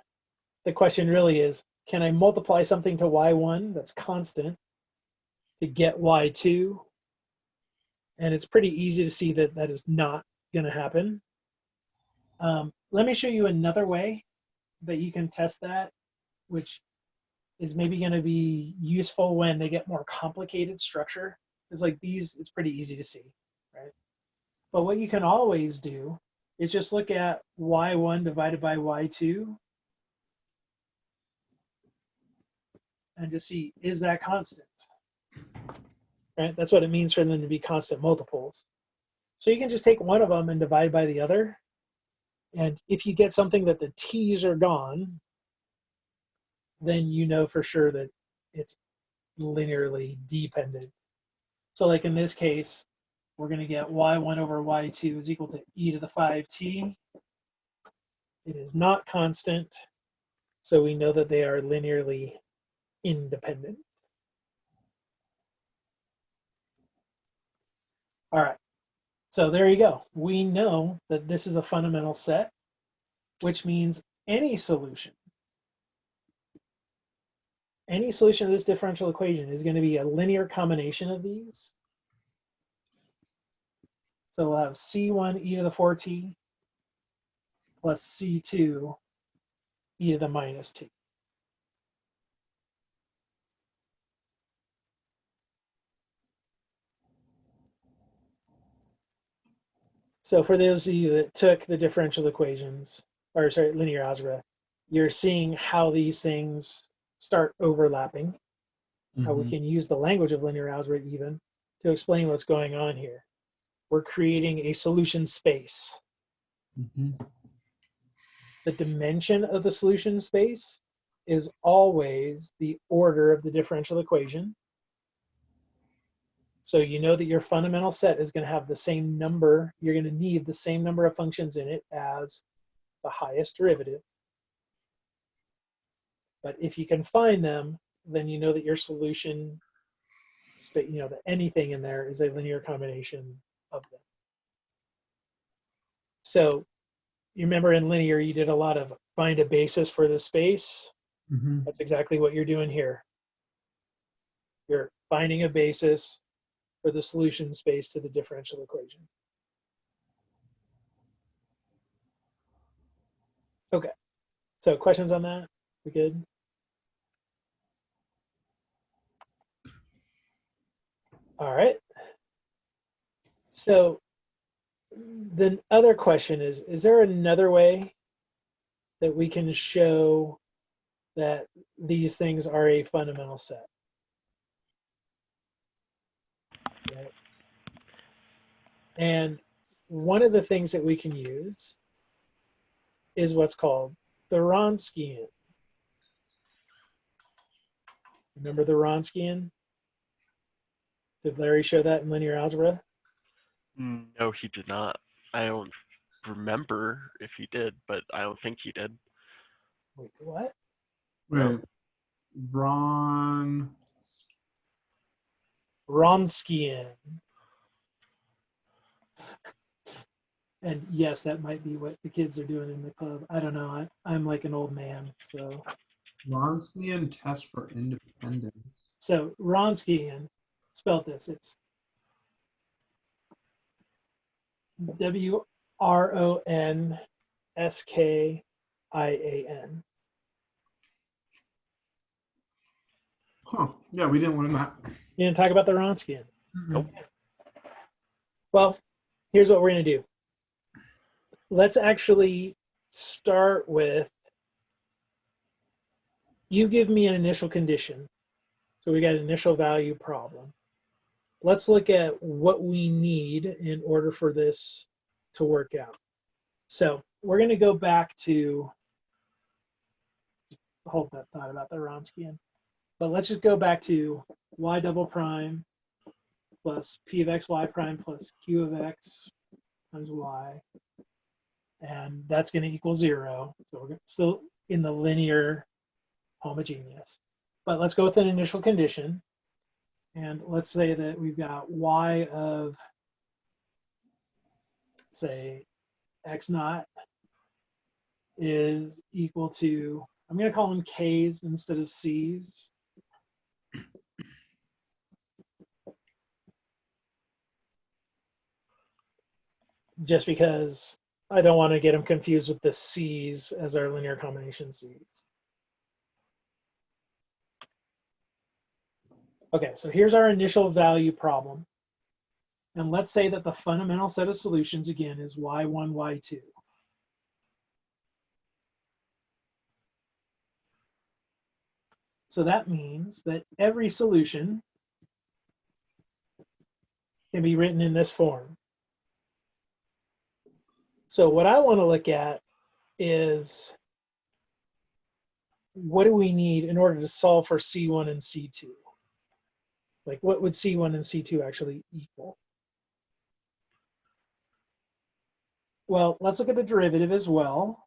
the question really is, can I multiply something to y1 that's constant to get y2? And it's pretty easy to see that that is not going to happen. Let me show you another way that you can test that, which is maybe going to be useful when they get more complicated structure. Because like these, it's pretty easy to see, right? But what you can always do is just look at y1 divided by y2 and just see, is that constant? Right? That's what it means for them to be constant multiples. So you can just take one of them and divide by the other. And if you get something that the t's are gone, then you know for sure that it's linearly dependent. So like in this case, we're going to get y1 over y2 is equal to e to the 5t. It is not constant, so we know that they are linearly independent. All right, so there you go. We know that this is a fundamental set, which means any solution of this differential equation is going to be a linear combination of these. So we'll have C1 e to the 4t plus C2 e to the minus t. So for those of you that took the differential equations, or sorry, linear algebra, you're seeing how these things start overlapping, how we can use the language of linear algebra even to explain what's going on here. We're creating a solution space. The dimension of the solution space is always the order of the differential equation. So you know that your fundamental set is going to have the same number, you're going to need the same number of functions in it as the highest derivative. But if you can find them, then you know that your solution, you know, that anything in there is a linear combination of them. So you remember in linear, you did a lot of find a basis for the space. That's exactly what you're doing here. You're finding a basis for the solution space to the differential equation. Okay, so questions on that? We good? All right. So the other question is there another way that we can show that these things are a fundamental set? Right. And one of the things that we can use is what's called the Wronskian. Remember the Wronskian? Did Larry show that in linear algebra? No, he did not. I don't remember if he did, but I don't think he did. Wait, what? Wait, Wronskian. And yes, that might be what the kids are doing in the club. I don't know. I'm like an old man, so. Wronskian test for independence. So Wronskian, spelled this. It's W-R-O-N-S-K-I-A-N. Huh. Yeah, we didn't want to. You didn't talk about the Wronskian. Nope. Well, here's what we're going to do. Let's actually start with, you give me an initial condition. So we got an initial value problem. Let's look at what we need in order for this to work out. So we're going to go back to, hold that thought about the Wronskian, but let's just go back to y double prime plus p of x y prime plus q of x times y. And that's going to equal 0. So we're still in the linear homogeneous. But let's go with an initial condition. And let's say that we've got y of, say, x naught is equal to, I'm going to call them k's instead of c's. Just because I don't want to get them confused with the c's as our linear combination c's. Okay, so here's our initial value problem. And let's say that the fundamental set of solutions, again, is y1, y2. So that means that every solution can be written in this form. So what I want to look at is, what do we need in order to solve for C1 and C2? Like, what would C1 and C2 actually equal? Well, let's look at the derivative as well,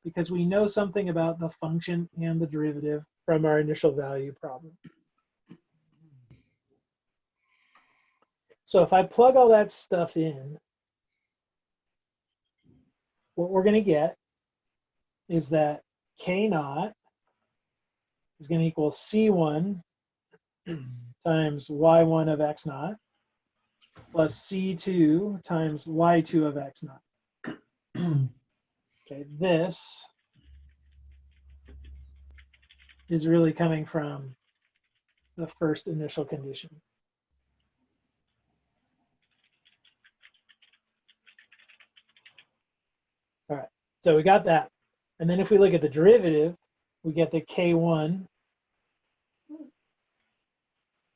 because we know something about the function and the derivative from our initial value problem. So if I plug all that stuff in, what we're going to get is that K naught is going to equal C1 times Y1 of X naught plus C2 times Y2 of X naught. Okay, this is really coming from the first initial condition. All right, so we got that. And then if we look at the derivative, we get the K1.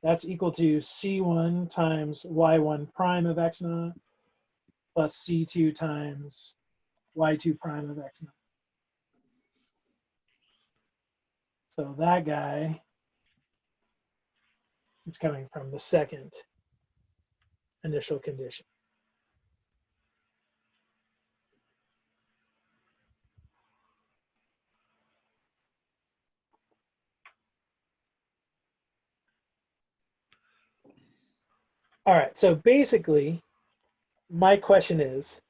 That's equal to C1 times Y1 prime of X naught plus C2 times Y2 prime of X naught. So that guy is coming from the second initial condition. All right, so basically, my question is,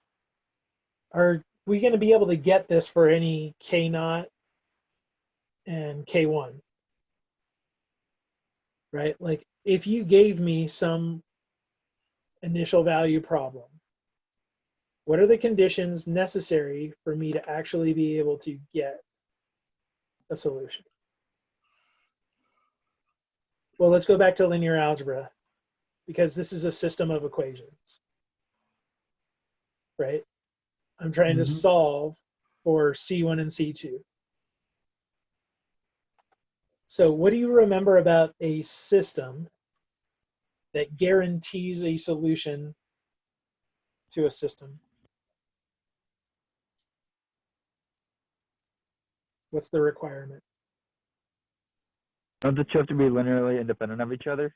are we going to be able to get this for any K naught and K1? Right? Like, if you gave me some initial value problem, what are the conditions necessary for me to actually be able to get a solution? Well, let's go back to linear algebra, because this is a system of equations, right? I'm trying to solve for C1 and C2. So what do you remember about a system that guarantees a solution to a system? What's the requirement? Don't the two have to be linearly independent of each other?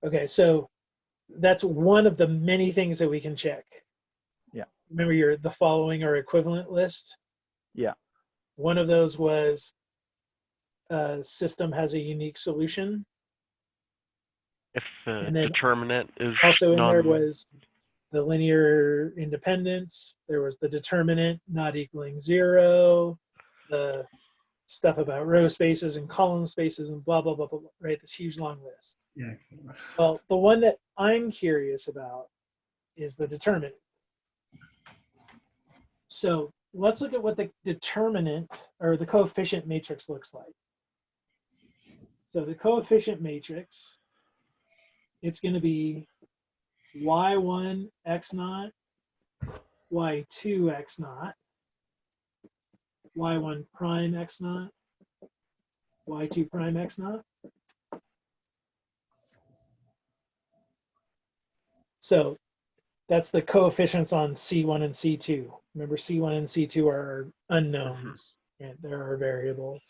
Okay, so that's one of the many things that we can check. Yeah. Remember the following or equivalent list? Yeah. One of those was a system has a unique solution. If the And then determinant is Also in there non, was the linear independence. There was the determinant not equaling 0, the stuff about row spaces and column spaces and blah, blah, blah, blah, blah, right? This huge long list. Yeah. Well, the one that I'm curious about is the determinant. So let's look at what the determinant or the coefficient matrix looks like. So the coefficient matrix, it's going to be y1 x naught, y2 x naught, y1 prime x naught, y2 prime x naught. So that's the coefficients on C1 and C2. Remember, C1 and C2 are unknowns, and there are variables.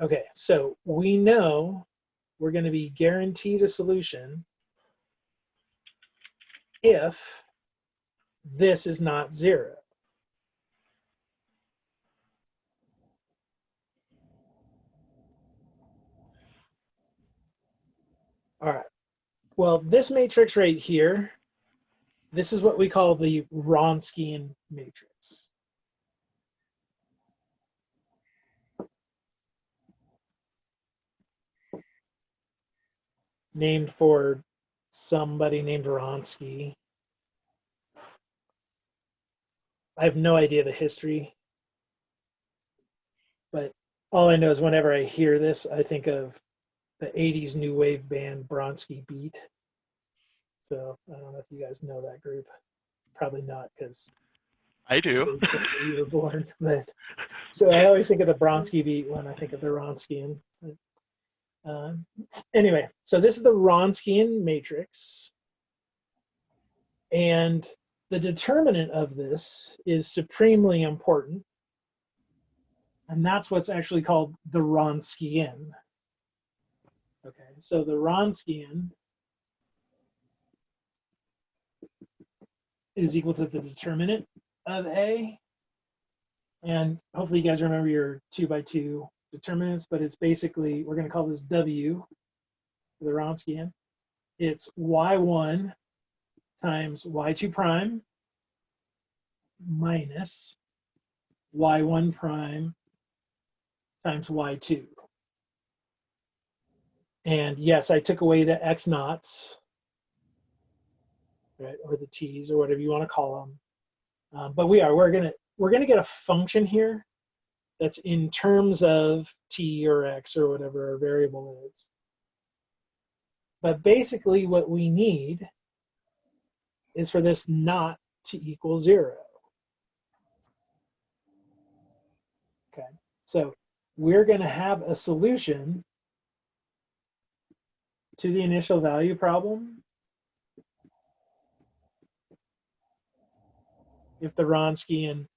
Okay, so we know we're going to be guaranteed a solution if this is not 0. All right. Well, this matrix right here, this is what we call the Wronskian matrix. Named for somebody named Wronski. I have no idea the history, but all I know is whenever I hear this, I think of the 80s new wave band Bronski Beat. So I don't know if you guys know that group. Probably not, because I do. you were born. But so I always think of the Bronski Beat when I think of the Wronskian. Anyway, so this is the Wronskian matrix. And the determinant of this is supremely important. And that's what's actually called the Wronskian. Okay, so the Wronskian is equal to the determinant of A. And hopefully you guys remember your 2x2 determinants, but it's basically, we're going to call this W, the Wronskian. It's y1 times y2 prime minus y1 prime times y2. And yes, I took away the x naughts, right, or the t's, or whatever you want to call them. But we're gonna get a function here that's in terms of t or x or whatever our variable is. But basically, what we need is for this not to equal 0. Okay, so we're going to have a solution to the initial value problem if the Wronskian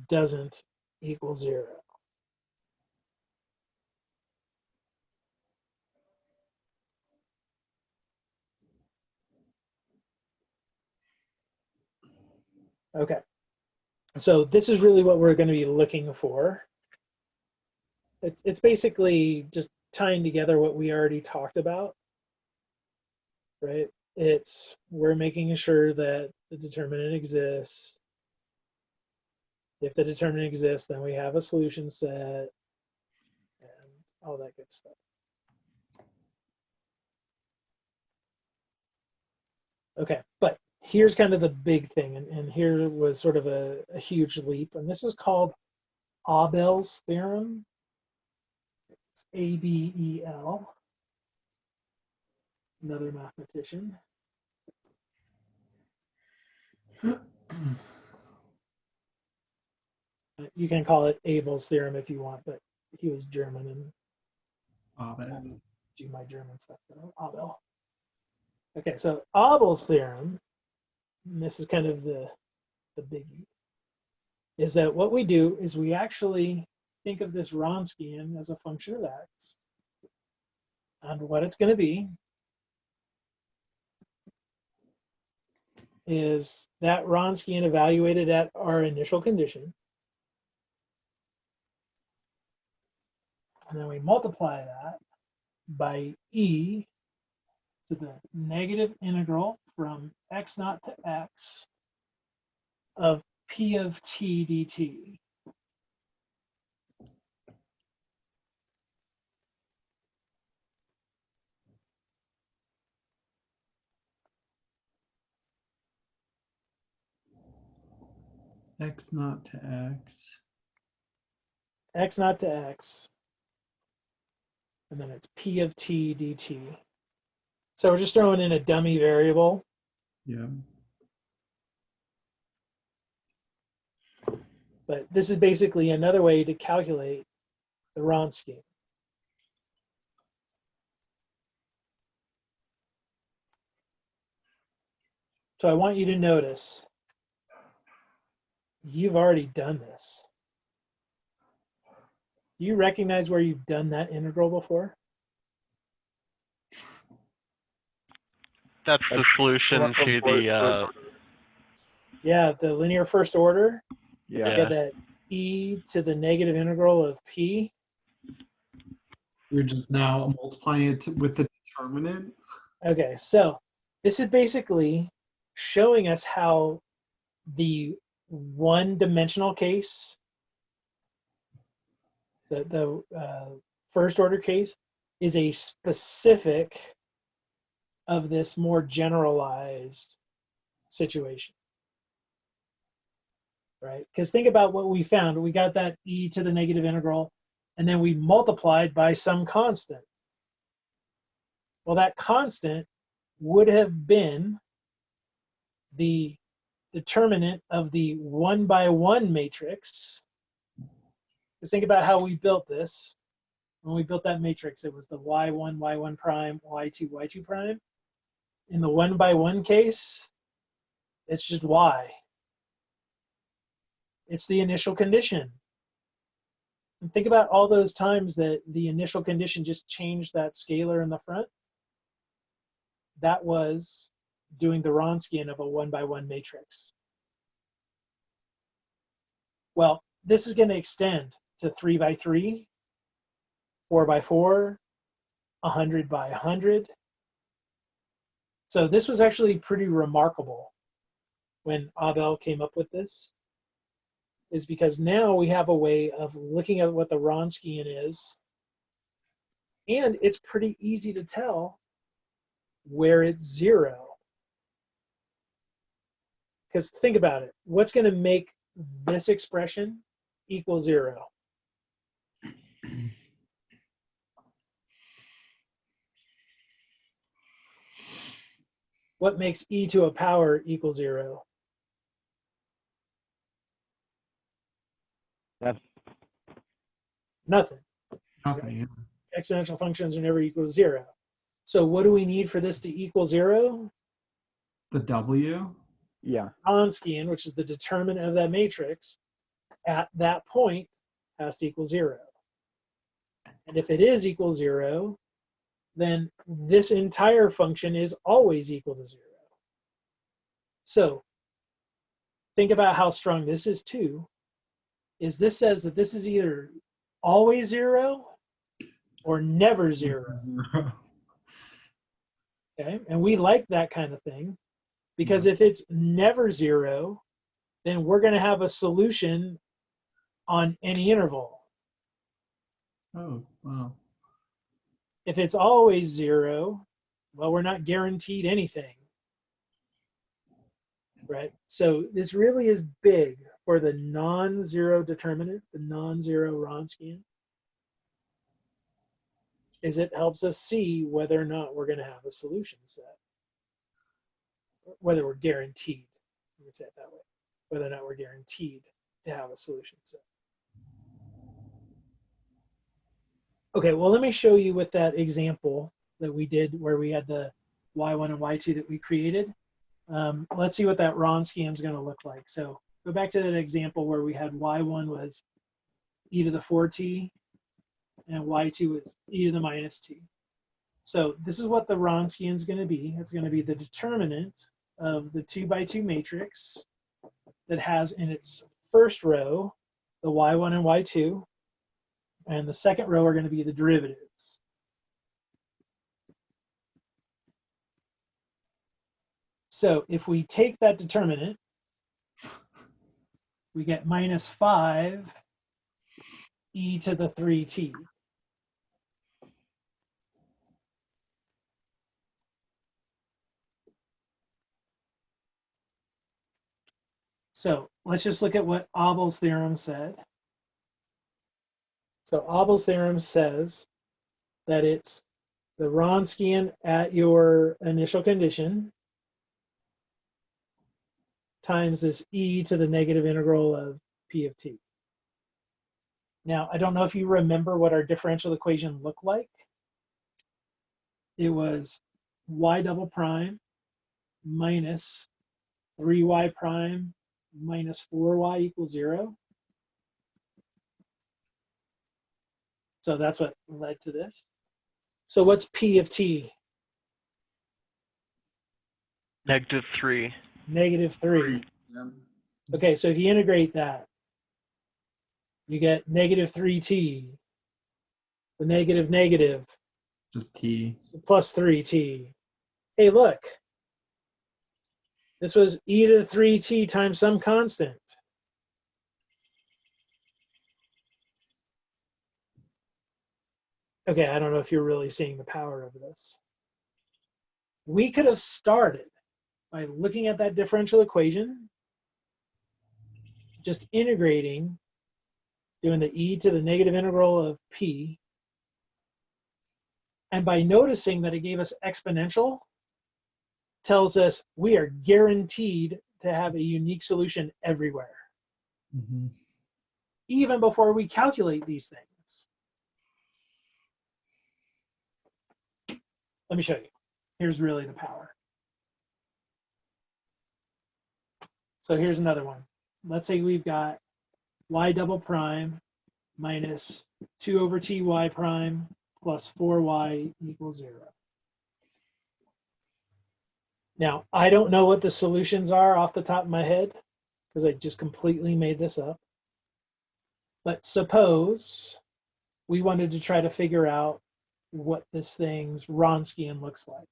doesn't equal 0. Okay, so this is really what we're going to be looking for. It's basically just tying together what we already talked about, right? We're making sure that the determinant exists. If the determinant exists, then we have a solution set and all that good stuff. Okay, but here's kind of the big thing, and here was sort of a huge leap, and this is called Abel's theorem. It's A-B-E-L, another mathematician. You can call it Abel's theorem if you want, but he was German and Abel. do my German stuff, so Abel. Okay, so Abel's theorem, and this is kind of the biggie, is that what we do is we actually think of this Wronskian as a function of x, and what it's going to be is that Wronskian evaluated at our initial condition, and then we multiply that by e to the negative integral from x naught to x of p of t dt. X naught to X. X naught to x, and then it's p of t dt. So we're just throwing in a dummy variable. Yeah. But this is basically another way to calculate the Wronskian. So I want you to notice, you've already done this. Do you recognize where you've done that integral before? That's the solution to the Yeah, the linear first order. Yeah. You got that e to the negative integral of p. You're just now multiplying it with the determinant. Okay, so this is basically showing us how the one-dimensional case, the first order case, is a specific of this more generalized situation. right? Because think about what we found. We got that e to the negative integral, and then we multiplied by some constant. Well, that constant would have been the determinant of the 1-by-1 matrix. Just think about how we built this. When we built that matrix, it was the y1, y1 prime, y2, y2 prime. In the 1-by-1 case, it's just y. It's the initial condition. And think about all those times that the initial condition just changed that scalar in the front. That was doing the Wronskian of a 1-by-1 matrix. Well, this is going to extend to 3-by-3, 4-by-4, 100-by-100. So this was actually pretty remarkable when Abel came up with this, is because now we have a way of looking at what the Wronskian is, and it's pretty easy to tell where it's 0. Because think about it, what's going to make this expression equal 0? What makes e to a power equal 0? That's Nothing. Okay, yeah. Exponential functions are never equal to 0. So what do we need for this to equal 0? The W? yeah. Wronskian, which is the determinant of that matrix, at that point has to equal 0. And if it is equal 0, then this entire function is always equal to 0. So think about how strong this is too, is this says that this is either always 0 or never 0. Okay, and we like that kind of thing, because if it's never 0, then we're going to have a solution on any interval. Oh, wow. If it's always 0, well, we're not guaranteed anything, right? So this really is big for the non-zero determinant, the non-zero Wronskian, is it helps us see whether or not we're going to have a solution set, whether we're guaranteed, let me say it that way, whether or not we're guaranteed to have a solution set. Okay, well, let me show you with that example that we did where we had the y1 and y2 that we created. Let's see what that Wronskian is going to look like. So go back to that example where we had y1 was e to the 4t and y2 was e to the minus t. So this is what the Wronskian is going to be. It's going to be the determinant of the 2-by-2 matrix that has in its first row the y1 and y2, and the second row are going to be the derivatives. So if we take that determinant, we get minus 5 e to the 3t. So let's just look at what Abel's theorem said. So Abel's theorem says that it's the Wronskian at your initial condition times this e to the negative integral of p of t. Now, I don't know if you remember what our differential equation looked like. It was y double prime minus 3y prime minus 4y equals 0. So that's what led to this. So what's p of t? -3. Negative 3. Yeah. Okay, so if you integrate that, you get negative 3t, the negative negative, Just T. plus 3t. Hey, look. This was e to the 3t times some constant. Okay, I don't know if you're really seeing the power of this. We could have started by looking at that differential equation, just integrating, doing the e to the negative integral of p. And by noticing that it gave us exponential, tells us we are guaranteed to have a unique solution everywhere, Mm-hmm. even before we calculate these things. Let me show you. Here's really the power. So here's another one. Let's say we've got y double prime minus 2 over ty prime plus 4y equals 0. Now, I don't know what the solutions are off the top of my head because I just completely made this up. But suppose we wanted to try to figure out what this thing's Wronskian looks like.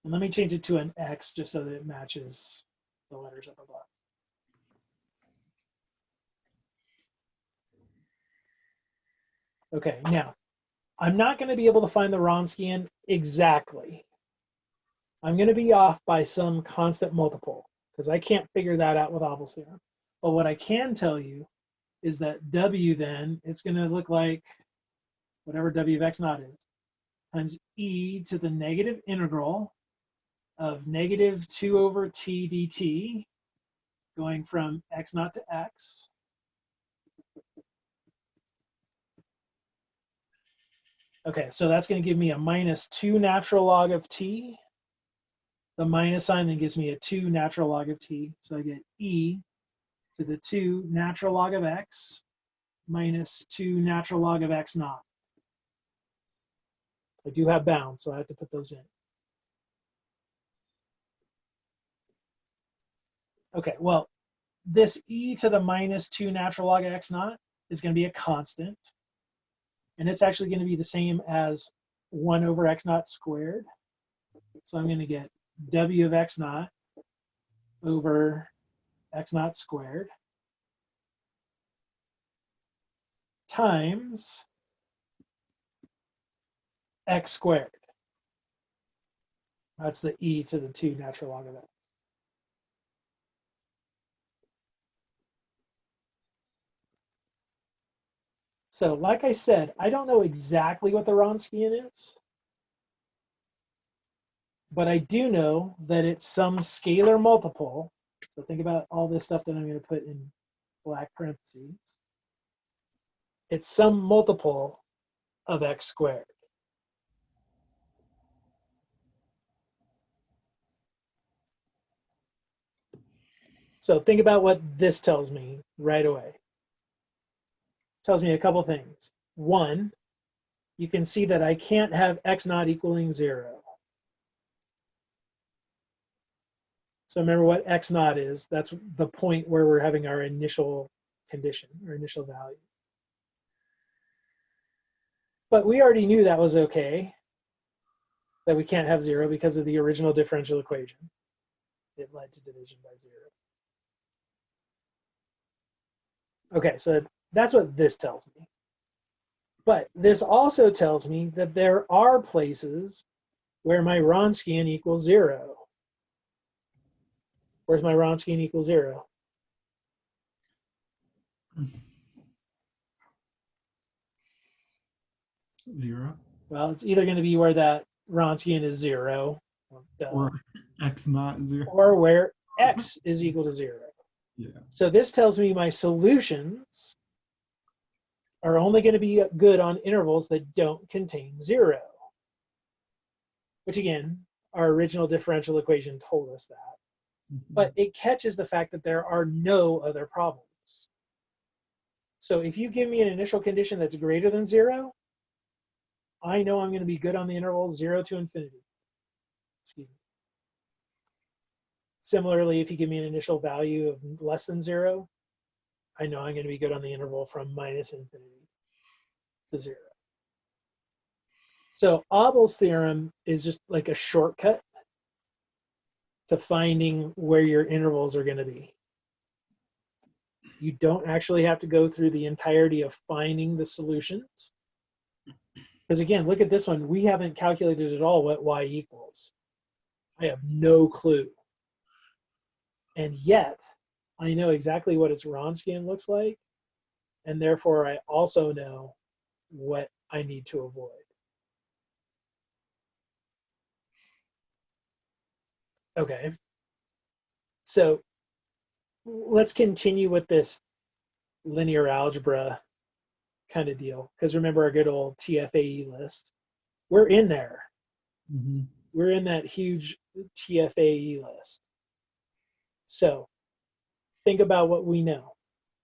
And let me change it to an X just so that it matches the letters up above. Okay, now, I'm not going to be able to find the Wronskian exactly. I'm going to be off by some constant multiple because I can't figure that out with Abel's theorem. But what I can tell you is that W then, it's going to look like whatever W of x naught is, times e to the negative integral of negative 2 over t dt, going from x naught to x. Okay, so that's going to give me a minus 2 natural log of t. The minus sign then gives me a 2 natural log of t. So I get e to the 2 natural log of x minus 2 natural log of x naught. I do have bounds, so I have to put those in. Okay, well, this e to the minus 2 natural log of x naught is going to be a constant. And it's actually going to be the same as 1 over x naught squared. So I'm going to get w of x naught over x naught squared times x squared. That's the e to the 2 natural log of x. So like I said, I don't know exactly what the Wronskian is, but I do know that it's some scalar multiple. So think about all this stuff that I'm going to put in black parentheses. It's some multiple of x squared. So think about what this tells me right away. It tells me a couple things. One, you can see that I can't have x naught equaling 0. So remember what x naught is. That's the point where we're having our initial condition, or initial value. But we already knew that was okay, that we can't have 0 because of the original differential equation. It led to division by 0. Okay, so that's what this tells me. But this also tells me that there are places where my Wronskian equals 0. Where's my Wronskian equals 0? Zero. Well, it's either going to be where that Wronskian is 0, Or x not 0. or where x is equal to 0. Yeah. So this tells me my solutions are only going to be good on intervals that don't contain 0. Which again, our original differential equation told us that. Mm-hmm. But it catches the fact that there are no other problems. So if you give me an initial condition that's greater than 0, I know I'm going to be good on the interval 0 to infinity. Excuse me. Similarly, if you give me an initial value of less than 0, I know I'm going to be good on the interval from minus infinity to 0. So Abel's theorem is just like a shortcut to finding where your intervals are going to be. You don't actually have to go through the entirety of finding the solutions. Because again, look at this one. We haven't calculated at all what y equals. I have no clue. And yet, I know exactly what its Wronskian looks like, and therefore I also know what I need to avoid. Okay. So let's continue with this linear algebra kind of deal, because remember our good old TFAE list. We're in there. Mm-hmm. We're in that huge TFAE list. So think about what we know.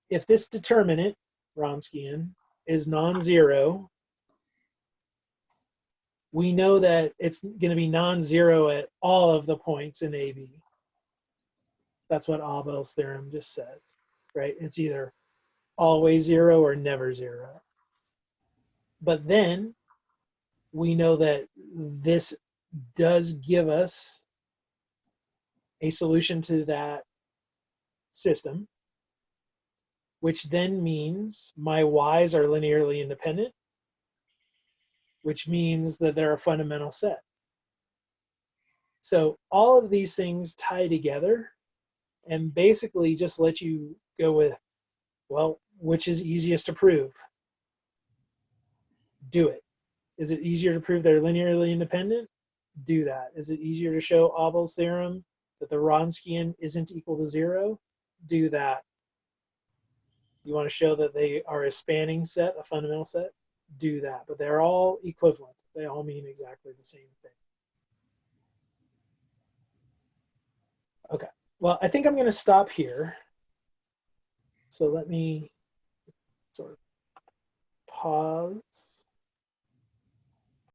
If this determinant, Wronskian, is non-zero, we know that it's going to be non-zero at all of the points in AB. That's what Abel's theorem just says, right? It's either always zero or never zero. But then we know that this does give us a solution to that system, which then means my y's are linearly independent, which means that they're a fundamental set. So all of these things tie together and basically just let you go with, well, which is easiest to prove? Do it. Is it easier to prove they're linearly independent? Do that. Is it easier to show Abel's theorem that the Wronskian isn't equal to zero? Do that. You want to show that they are a spanning set, a fundamental set? Do that. But they're all equivalent. They all mean exactly the same thing. Okay. Well, I think I'm going to stop here. So let me sort of pause.